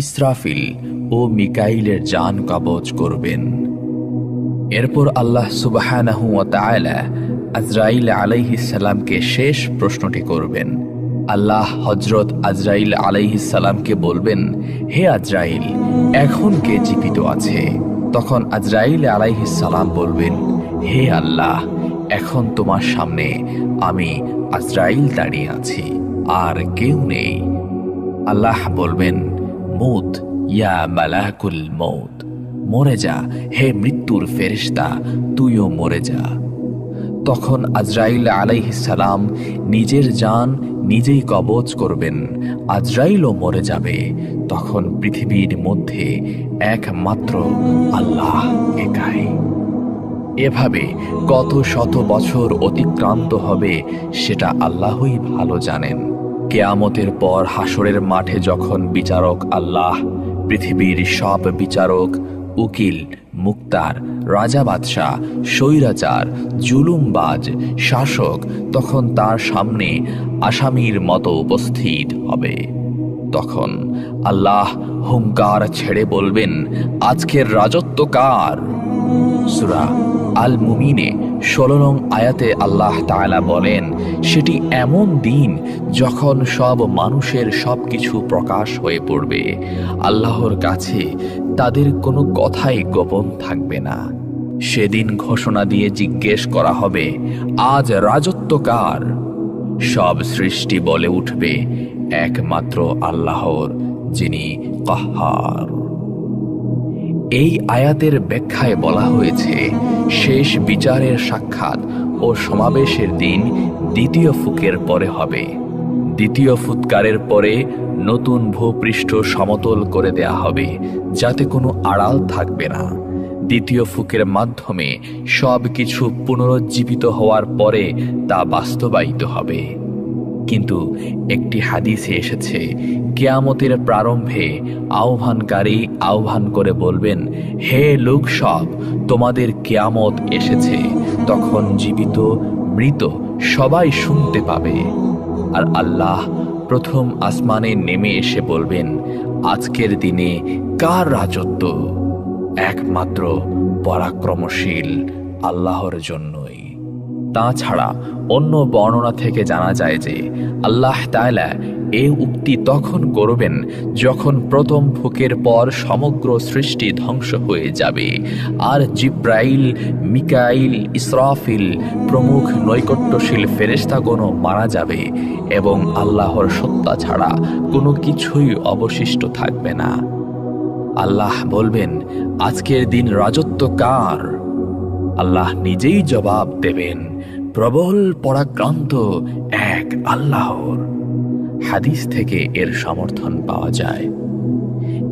ইসরাফিল ও মিকাইলের জান কবজ করবেন। এরপর আল্লাহ সুবহানাহু ওয়া তাআলা আজরাইল আলাইহিস সালামকে শেষ প্রশ্নটি করবেন। আল্লাহ হযরত আজরাইল আলাইহিস সালামকে বলবেন, হে আজরাইল, এখন কে জীবিত আছে? তখন আজরাইল আলাইহিস সালাম বলবেন, হে আল্লাহ, এখন তোমার সামনে আমি আজরাইল দাঁড়িয়ে আছি, আর কেউ নেই। আল্লাহ বলবেন, মুত ইয়া মালাকুল মৌত, মরে যা হে মৃত্যুর ফেরেশতা, তুইও মরে যা। তখন আজরাইল আলাইহিস সালাম নিজের জান নিজেই কবজ করবেন, আজরাইলও মরে যাবে। তখন পৃথিবীর মধ্যে একমাত্র আল্লাহ একাই। এভাবে কত শত বছর অতিক্রান্ত হবে সেটা আল্লাহই ভালো জানেন। কেয়ামতের পর হাসরের মাঠে যখন বিচারক আল্লাহ পৃথিবীর সব বিচারক, উকিল, মুক্তার, রাজা বাদশাহ, স্বৈরাচার, জুলুমবাজ, শাসক তখন তার সামনে আসামির মতো উপস্থিত হবে। তখন আল্লাহ হুঙ্কার ছেড়ে বলবেন, আজকের রাজত্ব কার? সূরা আল মুমিনে 16 নং আয়াতে আল্লাহ তাআলা বলেন, সেটি এমন দিন যখন সব মানুষের সবকিছু প্রকাশ হয়ে পড়বে। আল্লাহর কাছে তাদের কোনো কথাই গোপন থাকবে না। সেদিন ঘোষণা দিয়ে জিজ্ঞেস করা হবে, আজ রাজত্ব কার? সব সৃষ্টি বলে উঠবে, একমাত্র আল্লাহর, যিনি কাহ্হার। এই আয়াতের ব্যাখ্যায় বলা হয়েছে, শেষ বিচারের সাক্ষাৎ ও সমাবেশের দিন দ্বিতীয় ফুকের পরে হবে। দ্বিতীয় ফুৎকারের পরে নতুন ভূপৃষ্ঠ সমতল করে দেয়া হবে, যাতে কোনো আড়াল থাকবে না। দ্বিতীয় ফুকের মাধ্যমে সব কিছু পুনরুজ্জীবিত হওয়ার পরে তা বাস্তবায়িত হবে। কিন্তু একটি হাদিসে এসেছে, কিয়ামতের প্রারম্ভে আহ্বানকারী আহ্বান করে বলবেন, হে লোক সব, তোমাদের কিয়ামত এসেছে। তখন জীবিত মৃত সবাই শুনতে পাবে। আর আল্লাহ প্রথম আসমানে নেমে এসে বলবেন, আজকের দিনে কার রাজত্ব? একমাত্র পরাক্রমশীল আল্লাহর জন্যই। তাছাড়া অন্য বর্ণনা থেকে জানা যায় যে আল্লাহ তাআলা এই উক্তি তখন করবেন যখন প্রথম ফুকের পর সমগ্র সৃষ্টি ধ্বংস হয়ে যাবে, আর জিব্রাইল, মিকাইল, ইসরাফিল প্রমুখ নৈকট্যশীল ফেরেশতাগণও মারা যাবে এবং আল্লাহর সত্তা ছাড়া কোনো কিছুই অবশিষ্ট থাকবে না। আল্লাহ বলবেন, আজকের দিন রাজত্ব কার? আল্লাহ নিজেই জবাব দেবেন, প্রবল পরাক্রান্ত এক আল্লাহর। হাদিস থেকে এর সমর্থন পাওয়া যায়।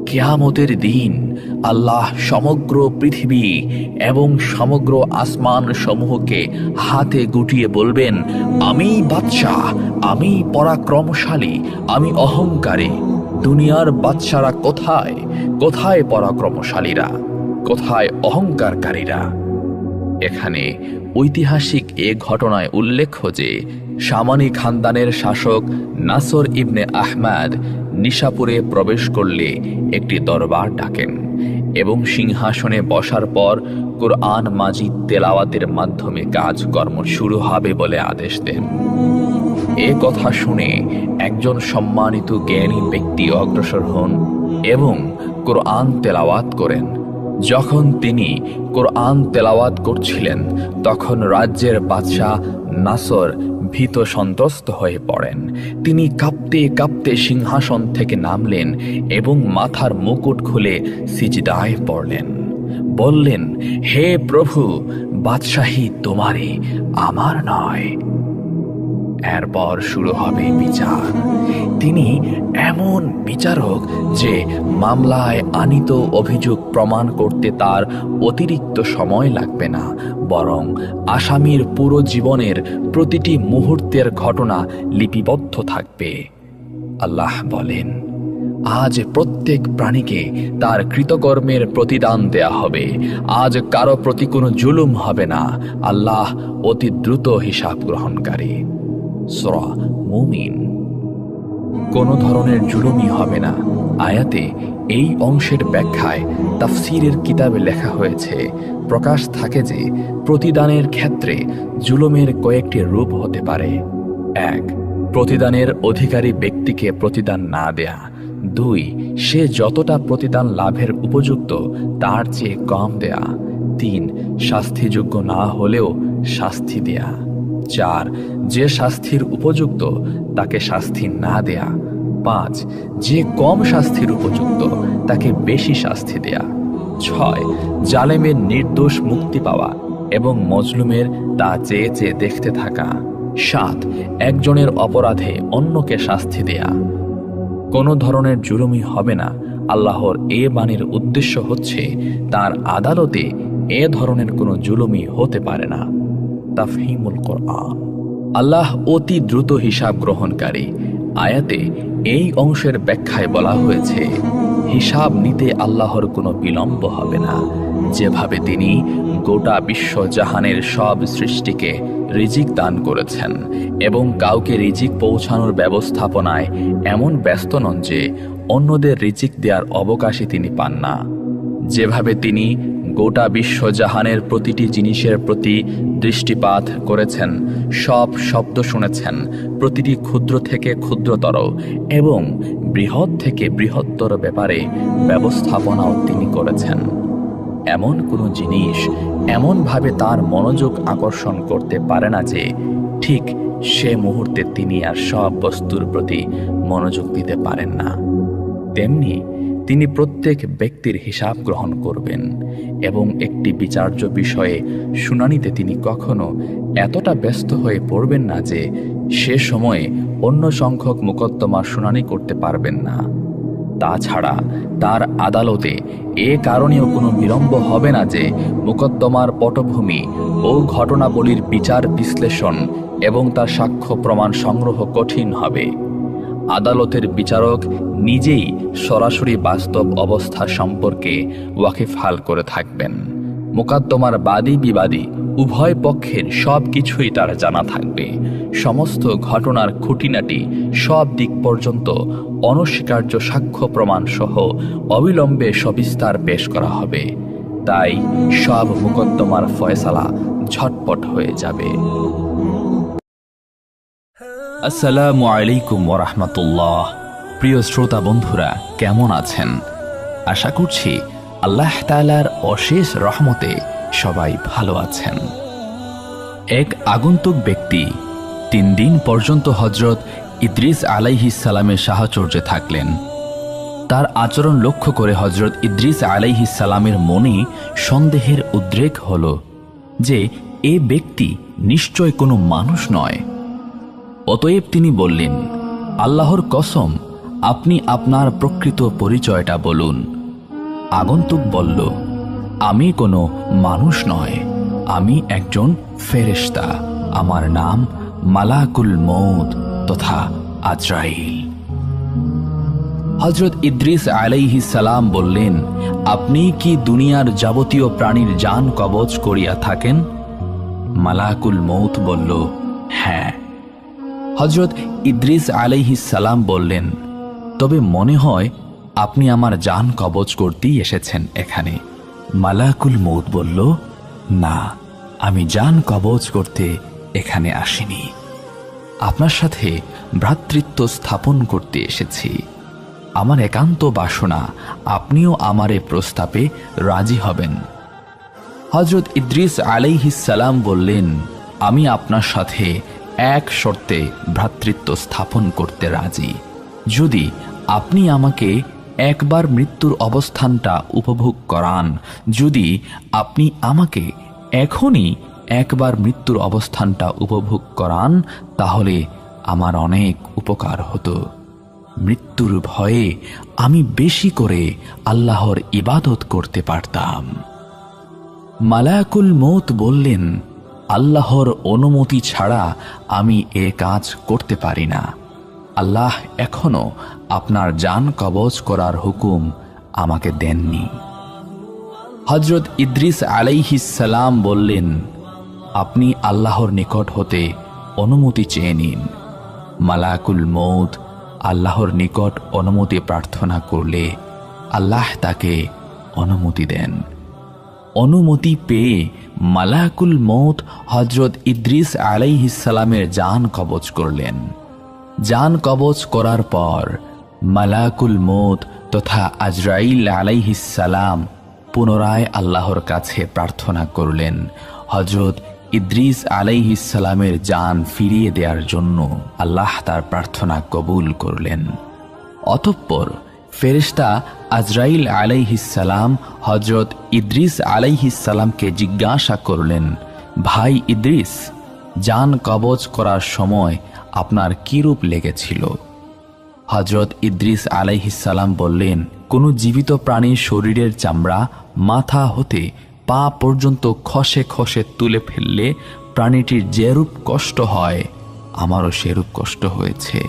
কিয়ামতের দিন আল্লাহ সমগ্র পৃথিবী এবং সমগ্র আসমান সমূহকে হাতে গুটিয়ে বলবেন, আমি বাদশাহ, আমি পরাক্রমশালী, আমি অহংকারী। দুনিয়ার বাদশারা কোথায়? কোথায় পরাক্রমশালীরা? কোথায় অহংকারকারীরা? এখানে ঐতিহাসিক এ ঘটনায় উল্লেখ্য যে সামানি খানদানের শাসক নাসর ইবনে আহমাদ নিশাপুরে প্রবেশ করলে একটি দরবার ডাকেন এবং সিংহাসনে বসার পর কুরআন মাজিদ তেলাওয়াতের মাধ্যমে কাজকর্ম শুরু হবে বলে আদেশ দেন। এ কথা শুনে একজন সম্মানিত জ্ঞানী ব্যক্তি অগ্রসর হন এবং কুরআন তেলাওয়াত করেন। যখন তিনি কুরআন তেলাওয়াত করছিলেন তখন রাজ্যের বাদশাহ নাসর ভীত সন্ত্রস্ত হয়ে পড়েন। তিনি কাঁপতে কাঁপতে সিংহাসন থেকে নামলেন এবং মাথার মুকুট খুলে সিজদায় পড়লেন। বললেন, হে প্রভু, বাদশাহী তোমারই, আমার নয়। এরপর শুরু হবে বিচার। তিনি এমন বিচারক যে মামলায় আনিত অভিযোগ প্রমাণ করতে তার অতিরিক্ত সময় লাগবে না, বরং আসামির পুরো জীবনের প্রতিটি মুহূর্তের ঘটনা লিপিবদ্ধ থাকবে। আল্লাহ বলেন, আজ প্রত্যেক প্রাণীকে তার কৃতকর্মের প্রতিদান দেয়া হবে। আজ কারো প্রতি কোনো জুলুম হবে না। আল্লাহ অতি দ্রুত হিসাব গ্রহণকারী। সূরা মুমিন। কোনো ধরনের জুলুমই হবে না। আয়াতে এই অংশের ব্যাখ্যায় তাফসীরের কিতাবে লেখা হয়েছে, প্রকাশ থাকে যে প্রতিদানের ক্ষেত্রে জুলুমের কয়েকটি রূপ হতে পারে। 1. প্রতিদানের অধিকারী ব্যক্তিকে প্রতিদান না দেয়া, 2 সে যতটা প্রতিদান লাভের উপযুক্ত তার চেয়ে কম দেয়া। 3 শাস্তিযোগ্য না হলেও শাস্তি দেয়া। 4 যে শাস্তির উপযুক্ত তাকে শাস্তি না দেয়া। 5 যে কম শাস্তির উপযুক্ত তাকে বেশি শাস্তি দেয়া। 6 জালেমের নির্দোষ মুক্তি পাওয়া এবং মজলুমের তা চেয়ে চেয়ে দেখতে থাকা। 7 একজনের অপরাধে অন্যকে শাস্তি দেয়া। কোনো ধরনের জুলুমি হবে না। আল্লাহর এ বাণীর উদ্দেশ্য হচ্ছে তার আদালতে এ ধরনের কোনো জুলুমি হতে পারে না। তাফহিমুল কোরআন। আল্লাহ অতি দ্রুত হিসাব গ্রহণকারী। আয়াতে এই অংশের ব্যাখ্যায় বলা হয়েছে, হিসাব নিতে আল্লাহর কোনো বিলম্ব হবে না। যেভাবে তিনি গোটা বিশ্ব জাহানের সব সৃষ্টিকে রিজিক দান করেছেন এবং কাউকে রিজিক পৌঁছানোর ব্যবস্থাপনায় এমন ব্যস্ত নন যে অন্যদের রিজিক দেওয়ার অবকাশই তিনি পান না, যেভাবে তিনি গোটা বিশ্ব জাহানের প্রতিটি জিনিসের প্রতি দৃষ্টিপাত করেছেন, সব শব্দ শুনেছেন, প্রতিটি ক্ষুদ্র থেকে ক্ষুদ্রতর এবং বৃহৎ থেকে বৃহত্তর ব্যাপারে ব্যবস্থাপনাও তিনি করেছেন। এমন কোনো জিনিস এমনভাবে তার মনোযোগ আকর্ষণ করতে পারে না যে ঠিক সে মুহূর্তে তিনি আর সব বস্তুর প্রতি মনোযোগ দিতে পারেন না। তেমনি তিনি প্রত্যেক ব্যক্তির হিসাব গ্রহণ করবেন এবং একটি বিচার্য বিষয়ে শুনানিতে তিনি কখনো এতটা ব্যস্ত হয়ে পড়বেন না যে সে সময়ে অন্য সংখ্যক মোকদ্দমার শুনানি করতে পারবেন না। তাছাড়া তার আদালতে এ কারণেও কোনো বিলম্ব হবে না যে মোকদ্দমার পটভূমি ও ঘটনাবলীর বিচার বিশ্লেষণ এবং তার সাক্ষ্য প্রমাণ সংগ্রহ কঠিন হবে। আদালতের বিচারক নিজেই সরাসরি বাস্তব অবস্থা সম্পর্কে ওয়াকিফহাল করে থাকবেন। মোকদ্দমার বাদী বিবাদী উভয় পক্ষের সব কিছুই তার জানা থাকবে। সমস্ত ঘটনার খুঁটিনাটি সব দিক পর্যন্ত অনস্বীকার্য সাক্ষ্য প্রমাণ সহ অবিলম্বে সবিস্তার পেশ করা হবে। তাই সব মোকদ্দমার ফয়সালা ঝটপট হয়ে যাবে। আসসালামু আলাইকুম ওয়া রাহমাতুল্লাহ। প্রিয় শ্রোতা বন্ধুরা, কেমন আছেন? আশা করছি আল্লাহ তাআলার অশেষ রহমতে সবাই ভালো আছেন। এক আগন্তুক ব্যক্তি 3 দিন পর্যন্ত হযরত ইদ্রিস আলাইহিস সালামের সাহচর্যে থাকলেন। তার আচরণ লক্ষ্য করে হযরত ইদ্রিস আলাইহিস সালামের মনে সন্দেহের উদ্রেক হল যে এ ব্যক্তি নিশ্চয় কোনো মানুষ নয়। অতএব তিনি বললেন, আল্লাহর কসম, আপনি আপনার প্রকৃত পরিচয়টা বলুন। আগন্তুক বলল, আমি কোনো মানুষ নয়, আমি একজন ফেরেশতা। আমার নাম মালাকুল মউত তথা আজরাইল। হযরত ইদ্রিস আলাইহিস সালাম বললেন, আপনি কি দুনিয়ার যাবতীয় প্রাণীর জান কবজ করিয়া থাকেন? মালাকুল মউত বলল, হ্যাঁ। হযরত ইদ্রিস আলাইহিস সালাম বললেন, তবে মনে হয় আপনি আমার জান কবজ করতেই এসেছেন এখানে। মালাকুল মউত বলল, না, আমি জান কবজ করতে এখানে আসিনি। আপনার সাথে ভ্রাতৃত্ব স্থাপন করতে এসেছি। আমার একান্ত বাসনা আপনিও আমার এ প্রস্তাবে রাজি হবেন। হযরত ইদ্রিস আলাইহিস সালাম বললেন, আমি আপনার সাথে এক শর্তে ভ্রাতৃত্ব স্থাপন করতে রাজি। যদি আপনি আমাকে একবার মৃত্যুর অবস্থানটা উপভোগ করান, যদি আপনি আমাকে এখনই একবার মৃত্যুর অবস্থানটা উপভোগ করান, তাহলে আমার অনেক উপকার হতো। মৃত্যুর ভয়ে আমি বেশি করে আল্লাহর ইবাদত করতে পারতাম। মালাকুল মউত বললেন, আল্লাহর অনুমতি ছাড়া আমি এ কাজ করতে পারি না। আল্লাহ এখনো আপনার জান কবজ করার হুকুম আমাকে দেননি। হযরত ইদ্রিস আলাইহিস সালাম বললেন, আপনি আল্লাহর নিকট হতে অনুমতি চেয়ে নিন। মালাকুল মউত আল্লাহর নিকট অনুমতি প্রার্থনা করলে আল্লাহ তাকে অনুমতি দেন। অনুমতি পেয়ে মালাকুল মউত হযরত ইদ্রিস আলাইহিস সালামের জান কবজ করলেন। জান কবজ করার পর মালাকুল মৌত তথা আজরাইল আলাইহিস সালাম পুনরায় আল্লাহর কাছে প্রার্থনা করলেন হযরত ইদ্রিস আলাইহিস সালামের জান ফিরিয়ে দেওয়ার জন্য। আল্লাহ তার প্রার্থনা কবুল করলেন। অতঃপর ফেরেশতা আজরাইল আলাইহিস সালাম হযরত ইদ্রিস আলাইহিস সালামকে জিজ্ঞাসা করলেন, ভাই ইদ্রিস, জান কবজ করার সময় আপনার কি রূপ লেগেছিল? হযরত ইদ্রিস আলাইহিস সালাম বললেন, কোনো জীবিত প্রাণীর শরীরের চামড়া মাথা হতে পা পর্যন্ত খসে খসে তুলে ফেললে প্রাণীটির যেরূপ কষ্ট হয় আমারও সেরূপ কষ্ট হয়েছে।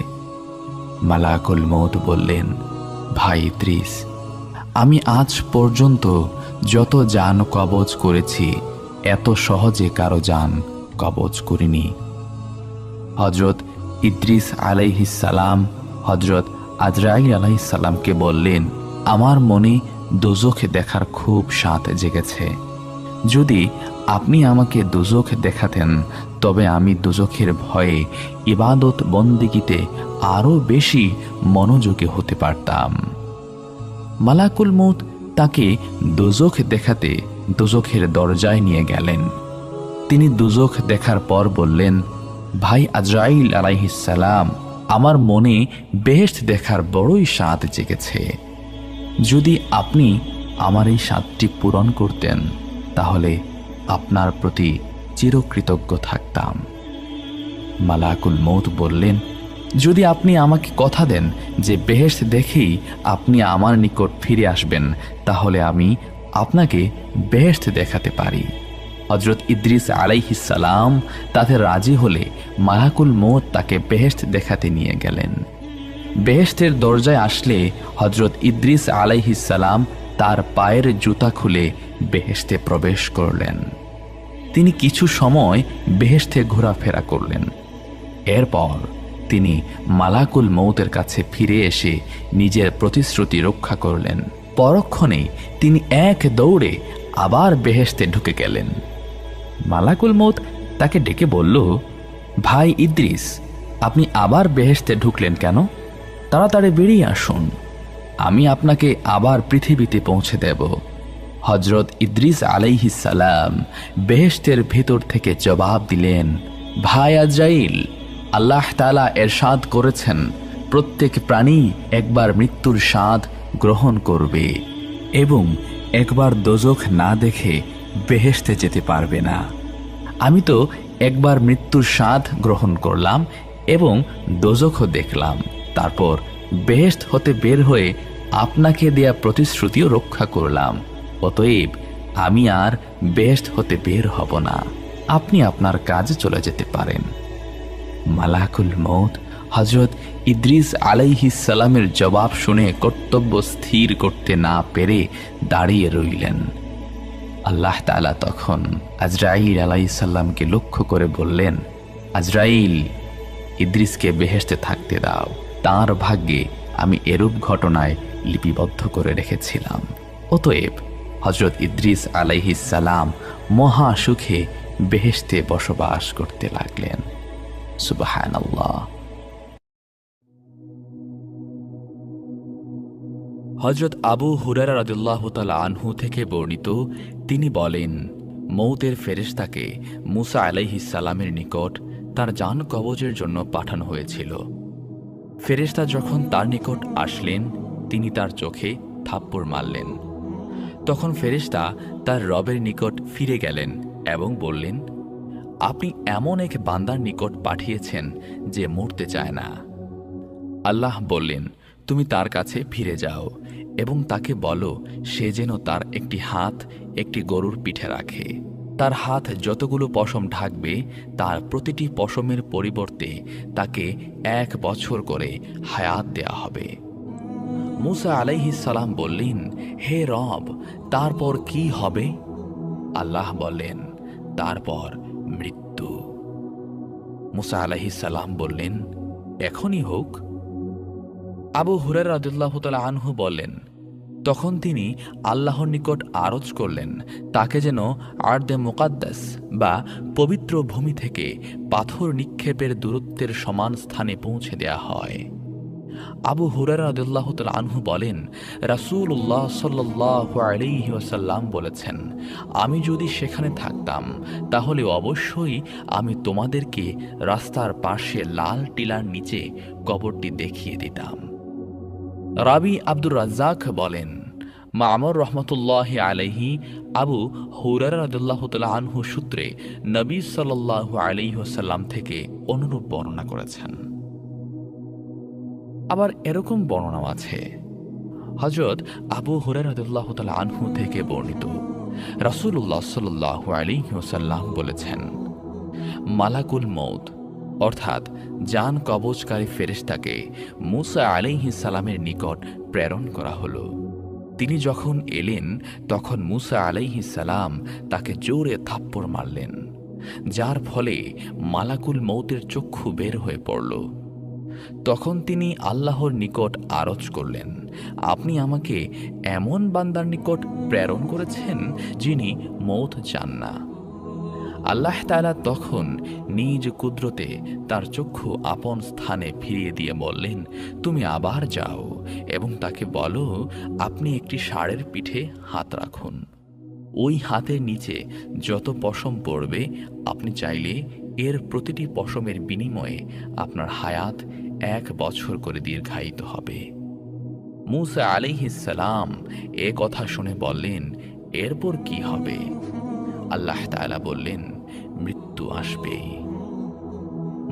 মালাকুল মৌত বললেন, ভাই ইদ্রিস, আমি আজ পর্যন্ত যত জান কবজ করেছি এত সহজে কারো জান কবজ করিনি। হযরত ইদ্রিস আলাইহিস সালাম হযরত আজরাইল আলাইহিস সালামকে বললেন, আমার মনে দোজখ দেখার খুব স্বাদ জেগেছে। যদি আপনি আমাকে দোজখ দেখাতেন তবে আমি দোজখের ভয়ে ইবাদত বন্দেগীতে আরও বেশি মনোযোগী হতে পারতাম। মালাকুল মৌত তাকে দোজখ দেখাতে দোজখের দরজায় নিয়ে গেলেন। তিনি দোজখ দেখার পর বললেন, ভাই আজরাইল আলাইহিস সালাম, আমার মনে বেহেশত দেখার বড়ই স্বাদ জেগেছে। যদি আপনি আমার এই স্বাদটি পূরণ করতেন তাহলে আপনার প্রতি চিরকৃতজ্ঞ থাকতাম। মালাকুল মৌত বললেন, যদি আপনি আমাকে কথা দেন যে বেহেশত দেখেই আপনি আমার নিকট ফিরে আসবেন তাহলে আমি আপনাকে বেহেশত দেখাতে পারি। হযরত ইদ্রিস আলাইহিস সালাম তাতে রাজি হলে মালাকুল মৌত তাকে বেহেশত দেখাতে নিয়ে গেলেন। বেহেশতের দরজায় আসলে হযরত ইদ্রিস আলাইহিস সালাম তার পায়ের জুতা খুলে বেহেশতে প্রবেশ করলেন। তিনি কিছু সময় বেহেশতে ঘোরাফেরা করলেন। এরপর তিনি মালাকুল মৌতের কাছে ফিরে এসে নিজের প্রতিশ্রুতি রক্ষা করলেন। পরক্ষণেই তিনি এক দৌড়ে আবার বেহেশতে ঢুকে গেলেন। মালাকুল মৌত তাকে ডেকে বলল, ভাই ইদ্রিস, আপনি আবার বেহেশতে ঢুকলেন কেন? তাড়াতাড়ি বেরিয়ে আসুন, আমি আপনাকে আবার পৃথিবীতে পৌঁছে দেব। হযরত ইদ্রিস আলাইহিস সালাম বেহেশতের ভেতর থেকে জবাব দিলেন, ভাই আজরাইল, আল্লাহ তাআলা এরশাদ করেছেন প্রত্যেক প্রাণী একবার মৃত্যুর স্বাদ গ্রহণ করবে এবং একবার দোজখ না দেখে বেহেশতে যেতে পারবে না। আমি তো একবার মৃত্যুর স্বাদ গ্রহণ করলাম এবং দোজখও দেখলাম, তারপর বেহেশত হতে বের হয়ে আপনাকে দেয়া প্রতিশ্রুতিও রক্ষা করলাম। অতএব আমি আর বেহেশত হতে বের হব না, আপনি আপনার কাজে চলে যেতে পারেন। মালাকুল মৌত হযরত ইদ্রিস আলাইহিস সালামের জবাব শুনে কর্তব্য স্থির করতে না পেরে দাঁড়িয়ে রইলেন। আল্লাহ তাআলা তখন আজরাইল আলাইহিস সালামকে লক্ষ্য করে বললেন, আজরাইল, ইদ্রিসকে বেহেশতে থাকতে দাও, তার ভাগ্যে আমি এরূপ ঘটনায় লিপিবদ্ধ করে রেখেছিলাম। অতএব হযরত ইদ্রিস আলাইহিস সালাম মহা সুখে বেহেশতে বসবাস করতে লাগলেন। সুবহানাল্লাহ। হযরত আবু হুরায়রা রাদিয়াল্লাহু তাআলা আনহু থেকে বর্ণিত, তিনি বলেন, মৌতের ফেরেশতাকে মুসা আলাইহিস সালামের নিকট তার জান কবজের জন্য পাঠানো হয়েছিল। ফেরেশতা যখন তার নিকট আসলেন তিনি তার চোখে থাপ্পড় মারলেন। তখন ফেরেশতা তার রবের নিকট ফিরে গেলেন এবং বললেন, আপনি এমন এক বান্দার নিকট পাঠিয়েছেন যে মরতে চায় না। আল্লাহ বললেন, তুমি তার কাছে ফিরে যাও এবং তাকে বলো সে যেন তার একটি হাত একটি গরুর পিঠে রাখে। তার হাত যতগুলো পশম ঢাকবে তার প্রতিটি পশমের পরিবর্তে তাকে 1 বছর করে হায়াত দেয়া হবে। মুসা আলাইহিস সালাম বললেন, হে রব, তারপর কি হবে? আল্লাহ বললেন, তারপর মৃত্যু। মুসা আলাইহিস সালাম বললেন, এখনই হোক। আবু হুরায়রা রাদিয়াল্লাহু তাআলা আনহু বলেন, তখন তিনি আল্লাহর নিকট আরজ করলেন তাকে যেন আরদে মুকাদ্দাস বা পবিত্র ভূমি থেকে পাথর নিক্ষেপের দূরত্বের সমান স্থানে পৌঁছে দেয়া হয়। আবু হুরায়রা রাদিয়াল্লাহু তাআলা আনহু বলেন, রাসূলুল্লাহ সাল্লাল্লাহু আলাইহি ওয়াসাল্লাম বলেছেন, আমি যদি সেখানে থাকতাম তাহলে অবশ্যই আমি তোমাদেরকে রাস্তার পাশে লাল টিলার নিচে কবরটি দেখিয়ে দিতাম। রাবি আব্দুর রাজ্জাক বলেন, মামর রহমতুল্লাহ আলাইহি আবু হুরায়রা রাদিয়াল্লাহু তাআলা আনহু সূত্রে নবী সাল্লাল্লাহু আলাইহি ওয়াসাল্লাম থেকে অনুরূপ বর্ণনা করেছেন। আবার এরকম বর্ণনাও আছে, হযরত আবু হুরায়রা রাদিয়াল্লাহু তাআলা আনহু থেকে বর্ণিত, রাসূলুল্লাহ সাল্লাল্লাহু আলাইহি ওয়াসাল্লাম বলেছেন, মালাকুল মউত অর্থাৎ জান কবজকারী ফেরেশতাকে মূসা আলাইহিস সালামের নিকট প্রেরণ করা হলো। তিনি যখন এলেন তখন মূসা আলাইহিস সালাম তাকে জোরে থাপ্পড় মারলেন, যার ফলে মালাকুল মউতের চক্ষু বের হয়ে পড়ল। তখন তিনি আল্লাহর নিকট আরজ করলেন, আপনি আমাকে এমন বান্দার নিকট প্রেরণ করেছেন যিনি মউত চান না। আল্লাহ তাআলা তখন নিজ কুদরতে তার চক্ষু আপন স্থানে ফিরিয়ে দিয়ে বললেন, তুমি আবার যাও এবং তাকে বলো আপনি একটি ষাঁড়ের পিঠে হাত রাখুন। ওই হাতের নিচে যত পশম পড়বে আপনি চাইলে এর প্রতিটি পশমের বিনিময়ে আপনার হায়াত 1 বছর করে দীর্ঘায়িত হবে। মূসা আলাইহিস সালাম এ কথা শুনে বললেন, এরপর কি হবে? আল্লাহ তাআলা বললেন, মৃত্যু আসবে।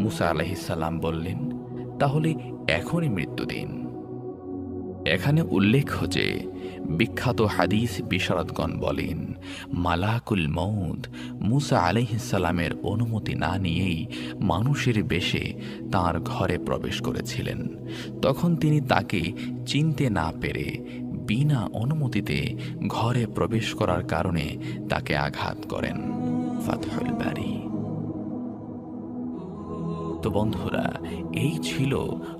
মূসা আলাইহিস সালাম বললেন, তাহলে এখনই মৃত্যু দিন। এখানে উল্লেখ যে বিখ্যাত হাদিস বিশারদগণ বলেন, মালাকুল মউত মূসা আলাইহিস সালামের অনুমতি না নিয়েই মানুষের বেশে তার ঘরে প্রবেশ করেছিলেন। তখন তিনি তাকে চিনতে না পেরে বিনা অনুমতিতে ঘরে প্রবেশ করার কারণে তাকে আঘাত করেন। ফাতহুল বারী। তো বন্ধুরা, এই ছিল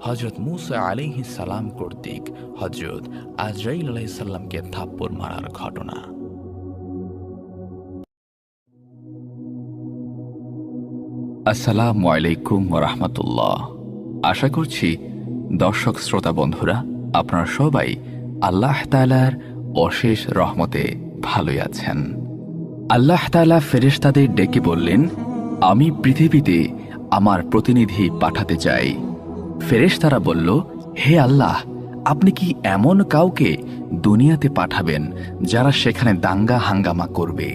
হযরত মূসা আলাইহিস সালাম কর্তৃক হযরত আজরাইল আলাইহিস সালামকে থাপ্পড় মারার ঘটনা। আসসালামু আলাইকুম ওয়া রাহমাতুল্লাহ। আশা করছি দর্শক শ্রোতা বন্ধুরা আপনারা সবাই আল্লাহ তাআলার অশেষ রহমতে ভালোই আছেন। আল্লাহ তাআলা ফেরেশতাদের ডেকে বললেন, আমি পৃথিবীতে আমার প্রতিনিধি পাঠাতে চাই। ফেরেশতারা বলল, হে আল্লাহ, আপনি কি এমন কাউকে দুনিয়াতে পাঠাবেন যারা সেখানে দাঙ্গা হাঙ্গামা করবে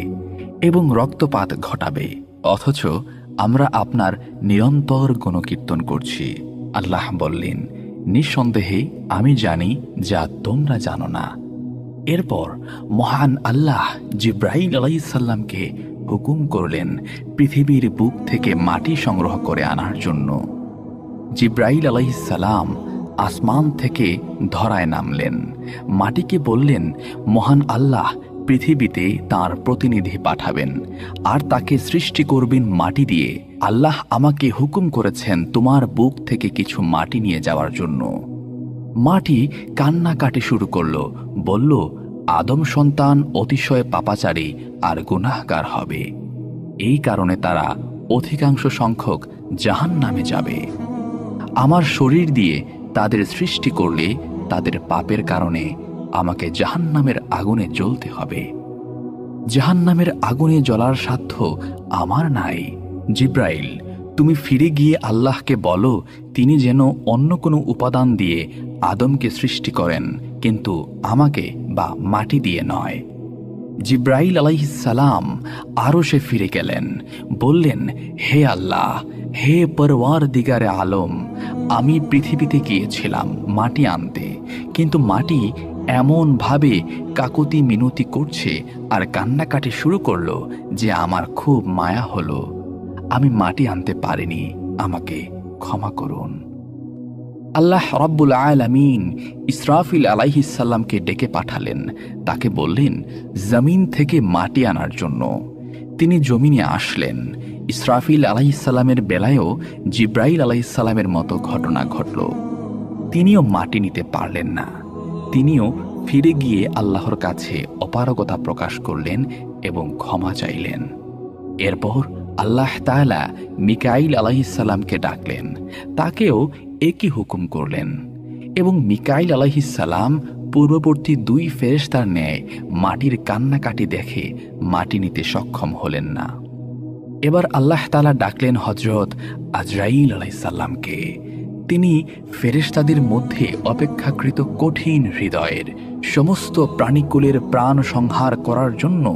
এবং রক্তপাত ঘটাবে, অথচ আমরা আপনার নিরন্তর গুণকীর্তন করছি? আল্লাহ বললেন, নিঃসন্দেহে আমি জানি যা তোমরা জানো না। এরপর মহান আল্লাহ জিব্রাইল আলাইহিস সালামকে হুকুম করলেন পৃথিবীর বুক থেকে মাটি সংগ্রহ করে আনার জন্য। জিব্রাইল আলাইহিস সালাম আসমান থেকে ধরায় নামলেন, মাটিকে বললেন, মহান আল্লাহ পৃথিবীতে তার প্রতিনিধি পাঠাবেন আর তাকে সৃষ্টি করবেন মাটি দিয়ে। আল্লাহ আমাকে হুকুম করেছেন তোমার বুক থেকে কিছু মাটি নিয়ে যাওয়ার জন্য। মাটি কান্নাকাটি শুরু করল, বলল, আদম সন্তান অতিশয় পাপাচারী আর গুনাহগার হবে, এই কারণে তারা অধিকাংশ সংখ্যক জাহান্নামে যাবে। আমার শরীর দিয়ে তাদের সৃষ্টি করলে তাদের পাপের কারণে আমাকে জাহান্নামের আগুনে জ্বলতে হবে। জাহান্নামের আগুনে জ্বলার সাধ্য আমার নাই। জিব্রাইল, তুমি ফিরে গিয়ে আল্লাহকে বলো তিনি যেন অন্য কোনো উপাদান দিয়ে আদমকে সৃষ্টি করেন, কিন্তু আমাকে বা মাটি দিয়ে নয়। জিব্রাইল আলাইহিস সালাম আরশে ফিরে গেলেন, বললেন, হে আল্লাহ, হে পরওয়ারদিগারে আলম, আমি পৃথিবীতে গিয়েছিলাম মাটি আনতে, কিন্তু মাটি এমন ভাবে কাকুতি মিনতি করছে আর কান্নাকাটি শুরু করলো যে আমার খুব মায়া হলো। আমি মাটি আনতে পারিনি, আমাকে ক্ষমা করুন। আল্লাহ রাব্বুল আলামিন ইসরাফিল আলাইহিস সালামকে ডেকে পাঠালেন, তাকে বললেন জমিন থেকে মাটি আনার জন্য। তিনি জমিনে আসলেন। ইসরাফিল আলাইহিস সালামের বেলায়ও জিব্রাইল আলাইহিস সালামের মতো ঘটনা ঘটল। তিনিও মাটি নিতে পারলেন না। তিনিও ফিরে গিয়ে আল্লাহর কাছে অপারগতা প্রকাশ করলেন এবং ক্ষমা চাইলেন। এরপর আল্লাহ তাআলা মিকাইল আলাইহিস সালামকে ডাকলেন, তাকেও একই হুকুম করলেন। এবং মিকাইল আলাইহিসসালাম পূর্ববর্তী 2 ফেরেশতার ন্যায় মাটির কান্নাকাটি দেখে মাটি নিতে সক্ষম হলেন না। এবার আল্লাহ তাআলা ডাকলেন হযরত আজরাইল আলাইহিসসালামকে। তিনি ফেরেশতাদের মধ্যে অপেক্ষাকৃত কঠিন হৃদয়ের, সমস্ত প্রাণীকুলের প্রাণ সংহার করার জন্য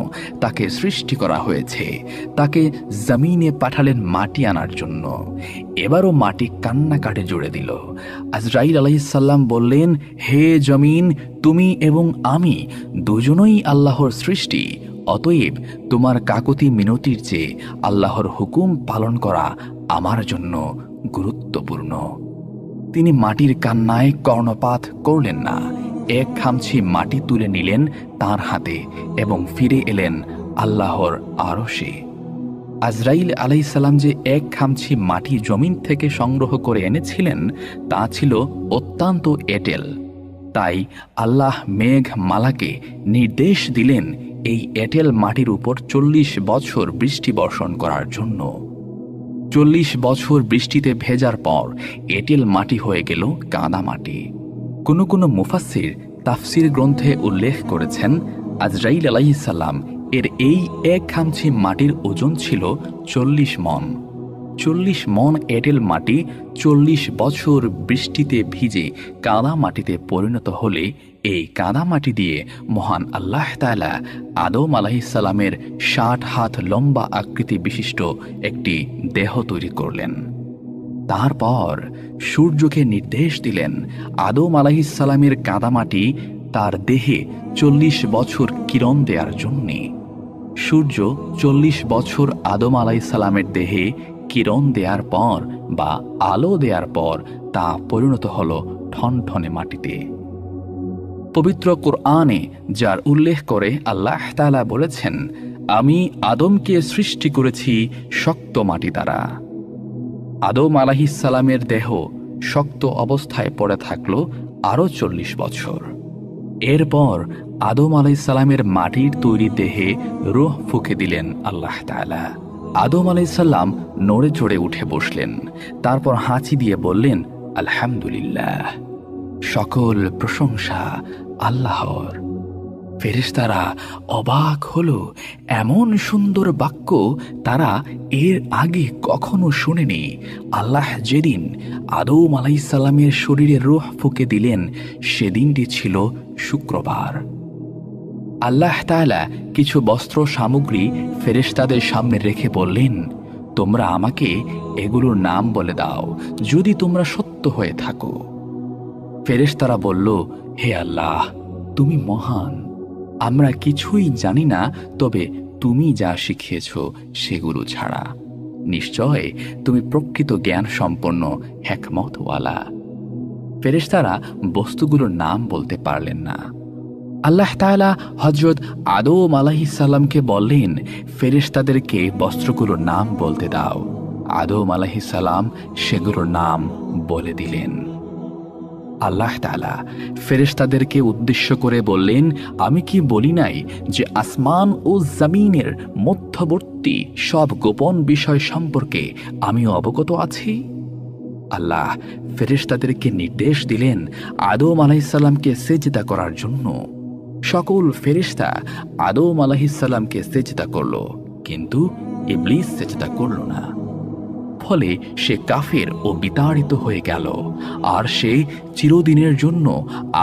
তাকে সৃষ্টি করা হয়েছে। তাকে জমিনে পাঠালেন মাটি আনার জন্য। এবারও মাটি কান্নাকাটে জুড়ে দিল। আজরাইল আলাইহিসসালাম বললেন, হে জমিন, তুমি এবং আমি দুজনই আল্লাহর সৃষ্টি, অতএব তোমার কাকুতি মিনতির চেয়ে আল্লাহর হুকুম পালন করা আমার জন্য গুরুত্বপূর্ণ। তিনি মাটির কান্নায় কর্ণপাত করলেন না। এক খামছি মাটি তুলে নিলেন তার হাতে এবং ফিরে এলেন আল্লাহর আরশে। আজরাইল আলাইহিসসালাম যে এক খামছি মাটি জমিন থেকে সংগ্রহ করে এনেছিলেন তা ছিল অত্যন্ত এঁটেল। তাই আল্লাহ মেঘ মালাকে নির্দেশ দিলেন এই এঁটেল মাটির উপর 40 বছর বৃষ্টি বর্ষণ করার জন্য। 40 বছর বৃষ্টিতে ভেজার পর এঁটেল মাটি হয়ে গেল কাদা মাটি। কোনো মুফাসসির তাফসির গ্রন্থে উল্লেখ করেছেন, আজরাইল আলাইহিসসালাম এর এই এক খামছি মাটির ওজন ছিল 40 মণ। 40 মণ এঁটেল মাটি 40 বছর বৃষ্টিতে ভিজে কাদা মাটিতে পরিণত হলে এই কাদা মাটি দিয়ে মহান আল্লাহ তাআলা আদম আলাইহিসসালামের 60 হাত লম্বা আকৃতি বিশিষ্ট একটি দেহ তৈরি করলেন। তারপর সূর্যকে নির্দেশ দিলেন আদম আলাইহিসসালামের কাদামাটি তার দেহে 40 বছর কিরণ দেওয়ার জন্যে। সূর্য 40 বছর আদম আলাইহিসসালামের দেহে কিরণ দেওয়ার পর বা আলো দেওয়ার পর তা পরিণত হল ঠনঠনে মাটিতে। পবিত্র কুরআনে যার উল্লেখ করে আল্লাহ তাআলা বলেছেন, আমি আদমকে সৃষ্টি করেছি শক্ত মাটি দ্বারা। আদম আলাইহিসসালামের দেহ শক্ত অবস্থায় পড়ে থাকলো আরও 40 বছর। এরপর আদম আলাইহিসসালামের মাটির তৈরি দেহে রূহ ফুঁকে দিলেন আল্লাহ তাআলা। আদম আলাইহিসসালাম নড়ে চড়ে উঠে বসলেন। তারপর হাঁচি দিয়ে বললেন, আলহামদুলিল্লাহ, সকল প্রশংসা আল্লাহর। ফেরেশতারা অবাক হলো, এমন সুন্দর বাক্য তারা এর আগে কখনো শুনেনি। আল্লাহ যেদিন আদম আলাইহিসসালামের শরীরে রূহ ফুঁকে দিলেন সেদিনটি ছিল শুক্রবার। আল্লাহ তাআলা কিছু বস্ত্র সামগ্রী ফেরেশতাদের সামনে রেখে বললেন, তোমরা আমাকে এগুলোর নাম বলে দাও যদি তোমরা সত্য হয়ে থাকো। ফেরেশতারা বলল, হে আল্লাহ, তুমি মহান, আমরা কিছুই জানি না, তবে তুমি যা শিখিয়েছ সেগুলো ছাড়া। নিশ্চয় তুমি প্রকৃত জ্ঞান সম্পন্ন হিকমতওয়ালা। ফেরেশতারা বস্তুগুলোর নাম বলতে পারলেন না। আল্লাহ তাআলা হযরত আদম আলাইহিসসালামকে বললেন, ফেরেশতাদেরকে বস্ত্রগুলোর নাম বলতে দাও। আদম আলাইহিসসালাম সেগুলোর নাম বলে দিলেন। আল্লাহ তাআলা ফেরেশতাদেরকে উদ্দেশ্য করে বললেন, আমি কি বলি নাই যে আসমান ও জমিনের মধ্যবর্তী সব গোপন বিষয় সম্পর্কে আমি অবগত আছি? আল্লাহ ফেরেশতাদেরকে নির্দেশ দিলেন আদম আলাইহিসসালামকে সেজদা করার জন্য। সকল ফেরেশতা আদম আলাইহিসসালামকে সেজদা করল, কিন্তু ইবলিস সেজদা করল না। ফলে সে কাফের ও বিতাড়িত হয়ে গেল, আর সে চিরদিনের জন্য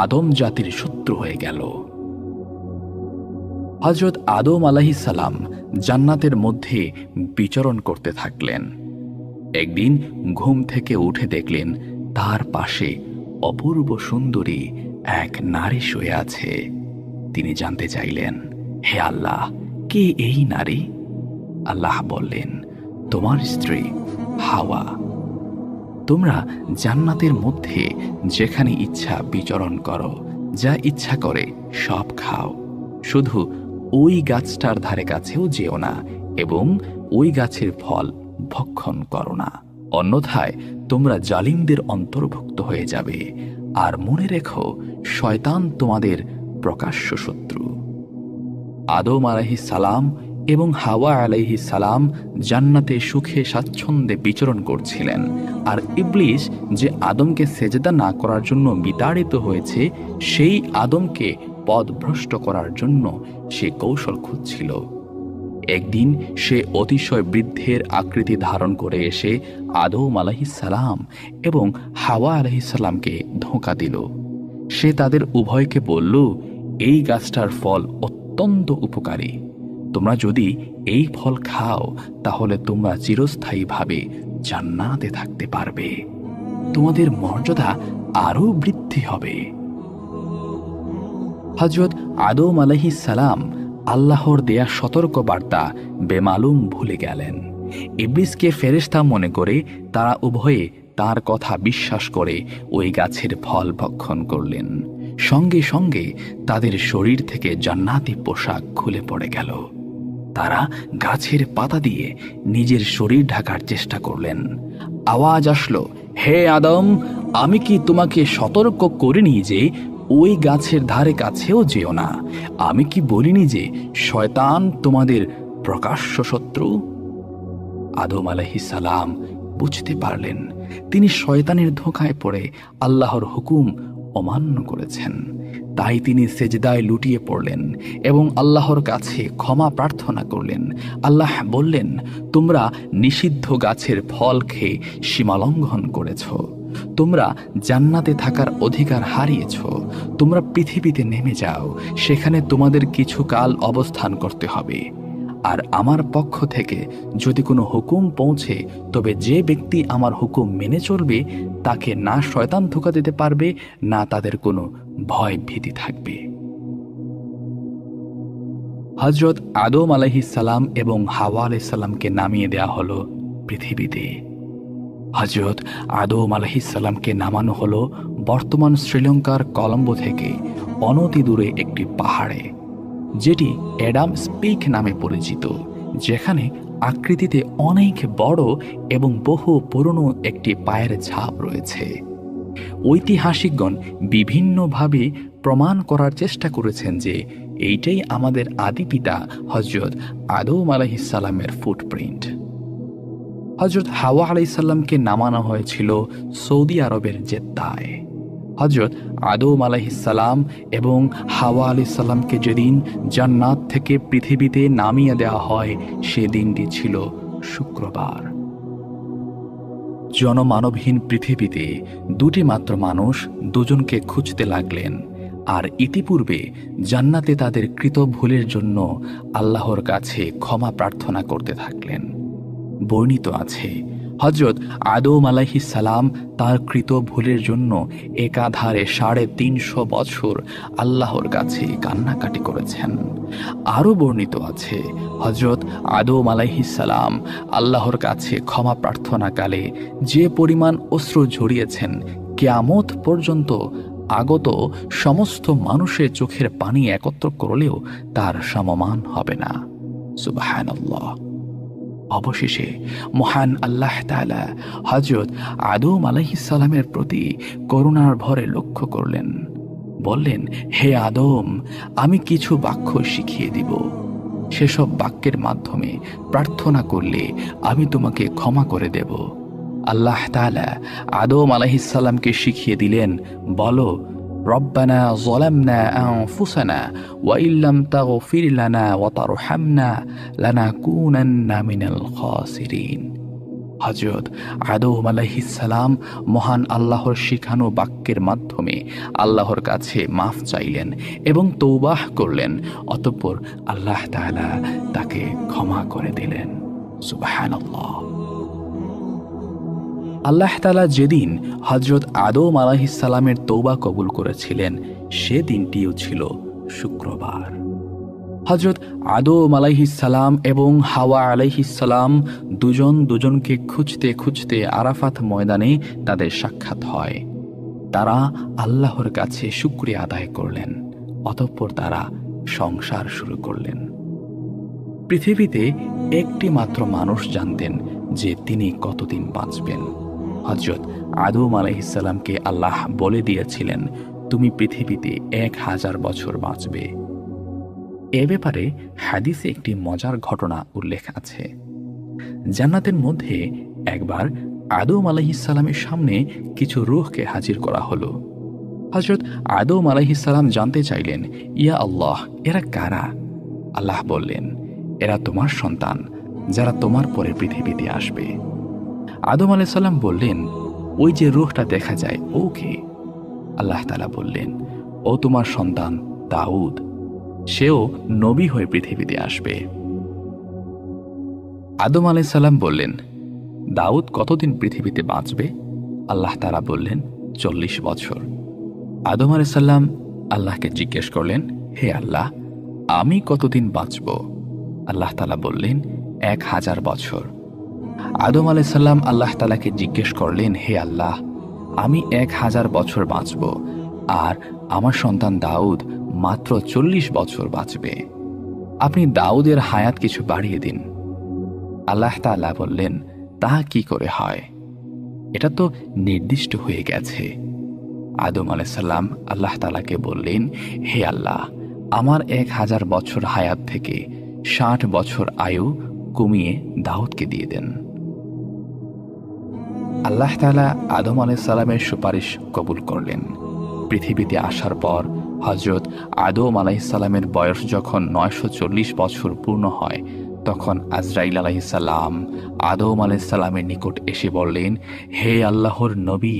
আদম জাতির শত্রু হয়ে গেল। হযরত আদম আলাইহিসসালাম জান্নাতের মধ্যে বিচরণ করতে থাকলেন। একদিন ঘুম থেকে উঠে দেখলেন তার পাশে অপূর্ব সুন্দরী এক নারী শুয়ে আছে। তিনি জানতে চাইলেন, হে আল্লাহ, কে এই নারী? আল্লাহ বললেন, তোমার স্ত্রী হাওয়া। তোমরা জান্নাতের মধ্যে যেখানে ইচ্ছা বিচরণ করো, যা ইচ্ছা করে সব খাও, শুধু ওই গাছটার ধারে কাছেও যেও না এবং ওই গাছের ফল ভক্ষণ করো না, অন্যথায় তোমরা জালিমদের অন্তর্ভুক্ত হয়ে যাবে। আর মনে রেখো, শয়তান তোমাদের প্রকাশ্য শত্রু। আদম আলাইহিসসালাম এবং হাওয়া আলাইহিস সালাম জান্নাতে সুখে স্বাচ্ছন্দ্যে বিচরণ করছিলেন, আর ইবলিস যে আদমকে সেজদা না করার জন্য বিতাড়িত হয়েছে, সেই আদমকে পথভ্রষ্ট করার জন্য সে কৌশল খুঁজছিল। একদিন সে অতিশয় বৃদ্ধের আকৃতি ধারণ করে এসে আদম আলাইহিস সালাম এবং হাওয়া আলাইহিস সালামকে ধোঁকা দিল। সে তাদের উভয়কে বলল, এই গাছটার ফল অত্যন্ত উপকারী। তোমরা যদি এই ফল খাও তাহলে তোমরা চিরস্থায়ীভাবে জান্নাতে থাকতে পারবে, তোমাদের মর্যাদা আরও বৃদ্ধি হবে। হযরত আদম আলাইহিস সালাম আল্লাহর দেয়া সতর্ক বার্তা বেমালুম ভুলে গেলেন। ইবলিসকে ফেরেশতা মনে করে তারা উভয়ে তার কথা বিশ্বাস করে ওই গাছের ফল ভক্ষণ করলেন। সঙ্গে সঙ্গে তাদের শরীর থেকে জান্নাতি পোশাক খুলে পড়ে গেল। তারা গাছের পাতা দিয়ে নিজের শরীর ঢাকার চেষ্টা করলেন। আওয়াজ আসলো, হে আদম, আমি কি তোমাকে সতর্ক করিনি যে ওই গাছের ধারে কাছেও যেও না? আমি কি বলিনি যে শয়তান তোমাদের প্রকাশ্য শত্রু? আদম আলাইহিস সালাম বুঝতে পারলেন তিনি শয়তানের ধোঁকায় পড়ে আল্লাহর হুকুম অমান্য করেছেন। তাই তিনি সেজদায় লুটিয়ে পড়লেন এবং আল্লাহর কাছে ক্ষমা প্রার্থনা করলেন। আল্লাহ বললেন, তোমরা নিষিদ্ধ গাছের ফল খেয়ে সীমালঙ্ঘন করেছ, তোমরা জান্নাতে থাকার অধিকার হারিয়েছ। তোমরা পৃথিবীতে নেমে যাও, সেখানে তোমাদের কিছু কাল অবস্থান করতে হবে। আর আমার পক্ষ থেকে যদি কোনো হুকুম পৌঁছে, তবে যে ব্যক্তি আমার হুকুম মেনে চলবে তাকে না শয়তান ধোঁকা দিতে পারবে, না তাদের কোনো ভয় ভীতি থাকবে। হযরত আদম আলাইহিস সালাম এবং হাওয়া আলাইহিস সালামকে নামিয়ে দেয়া হলো পৃথিবীতে। হযরত আদম আলাইহিস সালামকে নামানো হলো বর্তমান শ্রীলঙ্কার কলম্বো থেকে অনতি দূরে একটি পাহাড়ে, যেটি অ্যাডামস পিক নামে পরিচিত, যেখানে আকৃতিতে অনেক বড় এবং বহু পুরনো একটি পায়ের ছাপ রয়েছে। ঐতিহাসিকগণ বিভিন্নভাবে প্রমাণ করার চেষ্টা করেছেন যে এইটাই আমাদের আদি পিতা হযরত আদম আলাইহিস সালামের ফুটপ্রিন্ট। হযরত হাওয়া আলাইহিস সালামকে নামানো হয়েছিল সৌদি আরবের জেদ্দায়। হযরত আদম আলাইহিস সালাম এবং হাওয়া আলাইহিস সালামকে যেদিন জান্নাত থেকে পৃথিবীতে নামিয়ে দেওয়া হয়, সে দিনটি ছিল শুক্রবার। জনমানবহীন পৃথিবীতে দুটি মাত্র মানুষ দুজনকে খুঁজতে লাগলেন, আর ইতিপূর্বে জান্নাতে তাদের কৃত ভুলের জন্য আল্লাহর কাছে ক্ষমা প্রার্থনা করতে থাকলেন। বর্ণিত আছে, হযরত আদম আলাইহিস সালাম তার কৃত ভুলের জন্য একাধারে 350 বছর আল্লাহর কাছে কান্নাকাটি করেছেন। আরও বর্ণিত আছে, হযরত আদম আলাইহিস সালাম আল্লাহর কাছে ক্ষমা প্রার্থনাকালে যে পরিমাণ অশ্রু ঝরিয়েছেন, কিয়ামত পর্যন্ত আগত সমস্ত মানুষের চোখের পানি একত্র করলেও তার সমমান হবে না। সুবহানাল্লাহ। অবশেষে মহান আল্লাহ তাআলা হযরত আদম আলাইহিস সালামের প্রতি করুণার ভরে লক্ষ্য করলেন। বললেন, হে আদম, আমি কিছু বাক্য শিখিয়ে দিব। সেসব বাক্যের মাধ্যমে প্রার্থনা করলে আমি তোমাকে ক্ষমা করে দেব। আল্লাহ তাআলা আদম আলাইহিস সালামকে শিখিয়ে দিলেন, বলো, রব্বানা যালামনা আনফুসানা ওয়া ইল্লাম তাগফির লানা ওয়া তারহামনা লানাকুনান্না মিনাল খাসিরিন। হযরত আদম আলাইহিস সালাম মহান আল্লাহর শিখানো বাক্যের মাধ্যমে আল্লাহর কাছে মাফ চাইলেন এবং তওবাহ করলেন। অতঃপর আল্লাহ তাআলা তাকে ক্ষমা করে দিলেন। সুবহানাল্লাহ। আল্লাহ তাআলা যেদিন হযরত আদম আলাইহিস সালামের তওবা কবুল করেছিলেন, সে দিনটিও ছিল শুক্রবার। হযরত আদম আলাইহিস সালাম এবং হাওয়া আলাইহিস সালাম দুজন দুজনকে খুঁজতে খুঁজতে আরাফাত ময়দানে তাদের সাক্ষাৎ হয়। তারা আল্লাহর কাছে শুকরিয়া আদায় করলেন। অতঃপর তারা সংসার শুরু করলেন। পৃথিবীতে একটি মাত্র মানুষ জানতেন যে তিনি কতদিন বাঁচবেন। হযরত আদম আলাইহিস সালামকে আল্লাহ বলে দিয়েছিলেন, তুমি পৃথিবীতে 1000 বছর বাঁচবে। এ ব্যাপারে হাদিসে একটি মজার ঘটনা উল্লেখ আছে। জান্নাতের মধ্যে একবার আদম আলাইহিসসালামের সামনে কিছু রূহকে হাজির করা হলো। হযরত আদম আলাইহিসসালাম জানতে চাইলেন, ইয়া আল্লাহ, এরা কারা? আল্লাহ বললেন, এরা তোমার সন্তান, যারা তোমার পরে পৃথিবীতে আসবে। আদম আলাইহিসসালাম বললেন, ওই যে রূহটা দেখা যায় ও কে? আল্লাহ তাআলা বললেন, ও তোমার সন্তান দাউদ, সেও নবী হয়ে পৃথিবীতে আসবে। আদম আলাইহিসসালাম বললেন, দাউদ কতদিন পৃথিবীতে বাঁচবে? আল্লাহ তাআলা বললেন, 40 বছর। আদম আলাইহিসসালাম আল্লাহকে জিজ্ঞেস করলেন, হে আল্লাহ, আমি কতদিন বাঁচব? আল্লাহ তাআলা বললেন, 1000 বছর। আদম আলাইহিসসালাম আল্লাহ তাআলাকে জিজ্ঞেস করলেন, হে আল্লাহ, আমি 1000 বছর বাঁচব, আর আমার সন্তান দাউদ মাত্র 40 বছর বাঁচবে। আপনি দাউদের হায়াত কিছু বাড়িয়ে দিন। আল্লাহ তাআলা বললেন, তা কি করে হয়? এটা তো নির্দিষ্ট হয়ে গেছে। আদম আলাইহিসসালাম আল্লাহ তাআলাকে বললেন, হে আল্লাহ, আমার 1000 বছর হায়াত থেকে 60 বছর আয়ু কমিয়ে দাউদকে দিয়ে দেন। আল্লাহ তাআলা আদম আলাইহিসসালামের সুপারিশ কবুল করলেন। পৃথিবীতে আসার পর হযরত আদম আলাইহিসসালামের বয়স যখন 940 বছর পূর্ণ হয়, তখন আজরাইল আলাইহিসসালাম আদম আলাইহিসসালামের নিকট এসে বললেন, হে আল্লাহর নবী,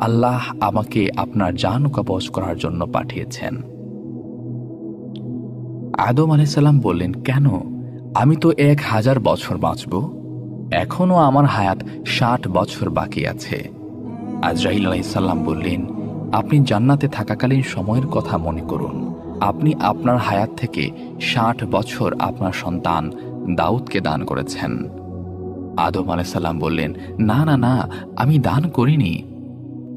আল্লাহ আমাকে আপনার জান কবজ করার জন্য পাঠিয়েছেন। আদম আলাইহিসসালাম বললেন, কেন? আমি তো 1000 বছর বাঁচব, এখনো আমার হায়াত 60 বছর বাকি আছে। আজরাইল আলাইহিসসালাম বললেন, আপনি জান্নাতে থাকাকালীন সময়ের কথা মনে করুন। আপনি আপনার হায়াত থেকে 60 বছর আপনার সন্তান দাউদকে দান করেছেন। আদম আলাইহিসসালাম বললেন, না না না, আমি দান করিনি।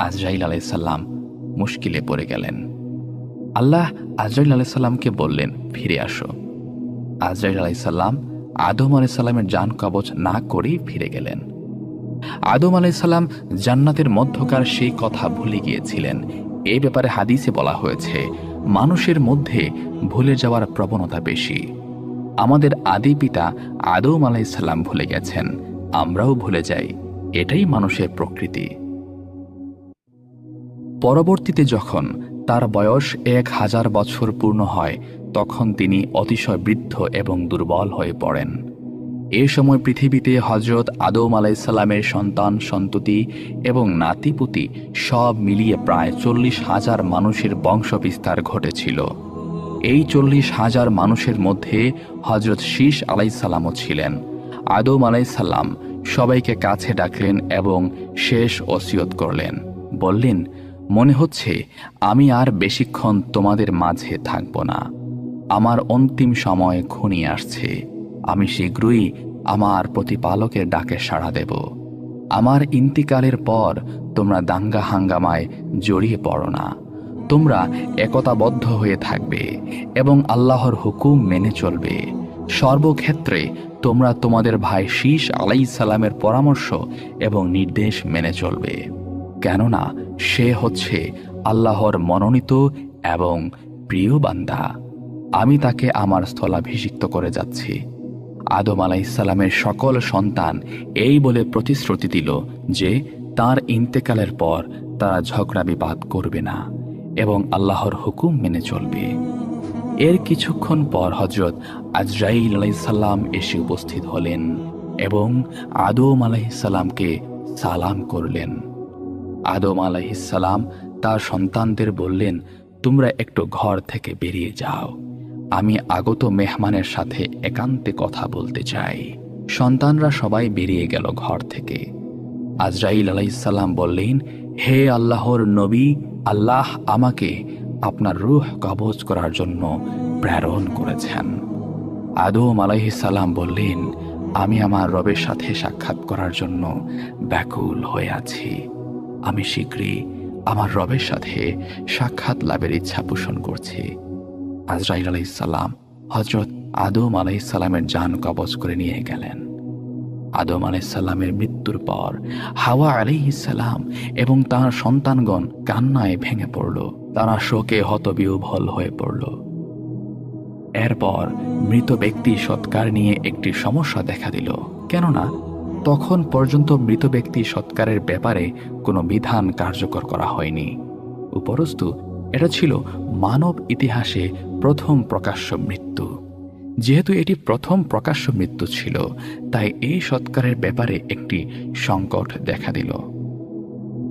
আজরাইল আলাইহিসসালাম মুশকিলে পড়ে গেলেন। আল্লাহ আজরাইল আলাইহিসসালামকে বললেন, ফিরে আসো। আজরাইল আলাইহিসসালাম আদম আলাইহিসসালামের জান কবজ না করেই ফিরে গেলেন। আদম আলাইহিসসালাম জান্নাতের মধ্যকার সেই কথা ভুলে গিয়েছিলেন। এ ব্যাপারে হাদিসে বলা হয়েছে, মানুষের মধ্যে ভুলে যাওয়ার প্রবণতা বেশি। আমাদের আদি পিতা আদম আলাইহিসসালাম ভুলে গেছেন, আমরাও ভুলে যাই। এটাই মানুষের প্রকৃতি। পরবর্তীতে যখন তার বয়স 1000 বছর পূর্ণ হয়, তখন তিনি অতিশয় বৃদ্ধ এবং দুর্বল হয়ে পড়েন। এ সময় পৃথিবীতে হযরত আদম আলাইহিসসালামের সন্তান সন্ততি এবং নাতিপুতি সব মিলিয়ে প্রায় 40,000 মানুষের বংশবিস্তার ঘটেছিল। এই 40,000 মানুষের মধ্যে হযরত শীস আলাইহিসসালামও ছিলেন। আদম আলাইহিসসালাম সবাইকে কাছে ডাকলেন এবং শেষ ওসিয়ত করলেন। বললেন, মনে হচ্ছে আমি আর বেশিক্ষণ তোমাদের মাঝে থাকব না। আমার অন্তিম সময় ঘনিয়ে আসছে। আমি শীঘ্রই আমার প্রতিপালকের ডাকে সাড়া দেব। আমার ইন্তিকালের পর তোমরা দাঙ্গা হাঙ্গামায় জড়িয়ে পড়ো না। তোমরা একতাবদ্ধ হয়ে থাকবে এবং আল্লাহর হুকুম মেনে চলবে। সর্বক্ষেত্রে তোমরা তোমাদের ভাই শীস আলাইহিসসালামের পরামর্শ এবং নির্দেশ মেনে চলবে, কেননা সে হচ্ছে আল্লাহর মনোনীত এবং প্রিয় বান্দা। আমি তাকে আমার স্থলাভিষিক্ত করে যাচ্ছি। আদম আলাইহিসসালামের সকল সন্তান এই বলে প্রতিশ্রুতি দিল যে তার ইন্তেকালের পর তারা ঝগড়া বিবাদ করবে না এবং আল্লাহর হুকুম মেনে চলবে। এর কিছুক্ষণ পর হযরত আজরাইল আলাইহিসসালাম এসে উপস্থিত হলেন এবং আদম আলাইহিসসালামকে সালাম করলেন। আদম আলাইহিসসালাম তার সন্তানদের বললেন, তোমরা একটু ঘর থেকে বেরিয়ে যাও, আমি আগত মেহমানের সাথে একান্তে কথা বলতে চাই। সন্তানরা সবাই বেরিয়ে গেল ঘর থেকে। আজরাইল আলাইহিসসালাম বললেন, হে আল্লাহর নবী, আল্লাহ আমাকে আপনার রূহ কবজ করার জন্য প্রেরণ করেছেন। আদম আলাইহিসসালাম বললেন, আমি আমার রবের সাথে সাক্ষাৎ করার জন্য ব্যাকুল হয়ে আছি। আমি শীঘ্রই আমার রবের সাথে সাক্ষাৎ লাভের ইচ্ছা পোষণ করছি। আজরাইল আলাইহিসসালাম হযরত আদম আলাইহিসসালামের জান কবজ করে নিয়ে গেলেন। আদম আলাইহিসসালামের মৃত্যুর পর হাওয়া আলাইহিসসালাম এবং তার সন্তানগণ কান্নায় ভেঙে পড়ল। তারা শোকে হতবিহ্বল হয়ে পড়ল। এরপর মৃত ব্যক্তি সৎকার নিয়ে একটি সমস্যা দেখা দিল, কেননা তখন পর্যন্ত মৃত ব্যক্তি সৎকারের ব্যাপারে কোনো বিধান কার্যকর করা হয়নি। উপরন্তু এটা ছিল মানব ইতিহাসে প্রথম প্রকাশ্য মৃত্যু। যেহেতু এটি প্রথম প্রকাশ্য মৃত্যু ছিল, তাই এই সৎকারের ব্যাপারে একটি সংকট দেখা দিল।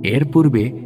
এর পূর্বে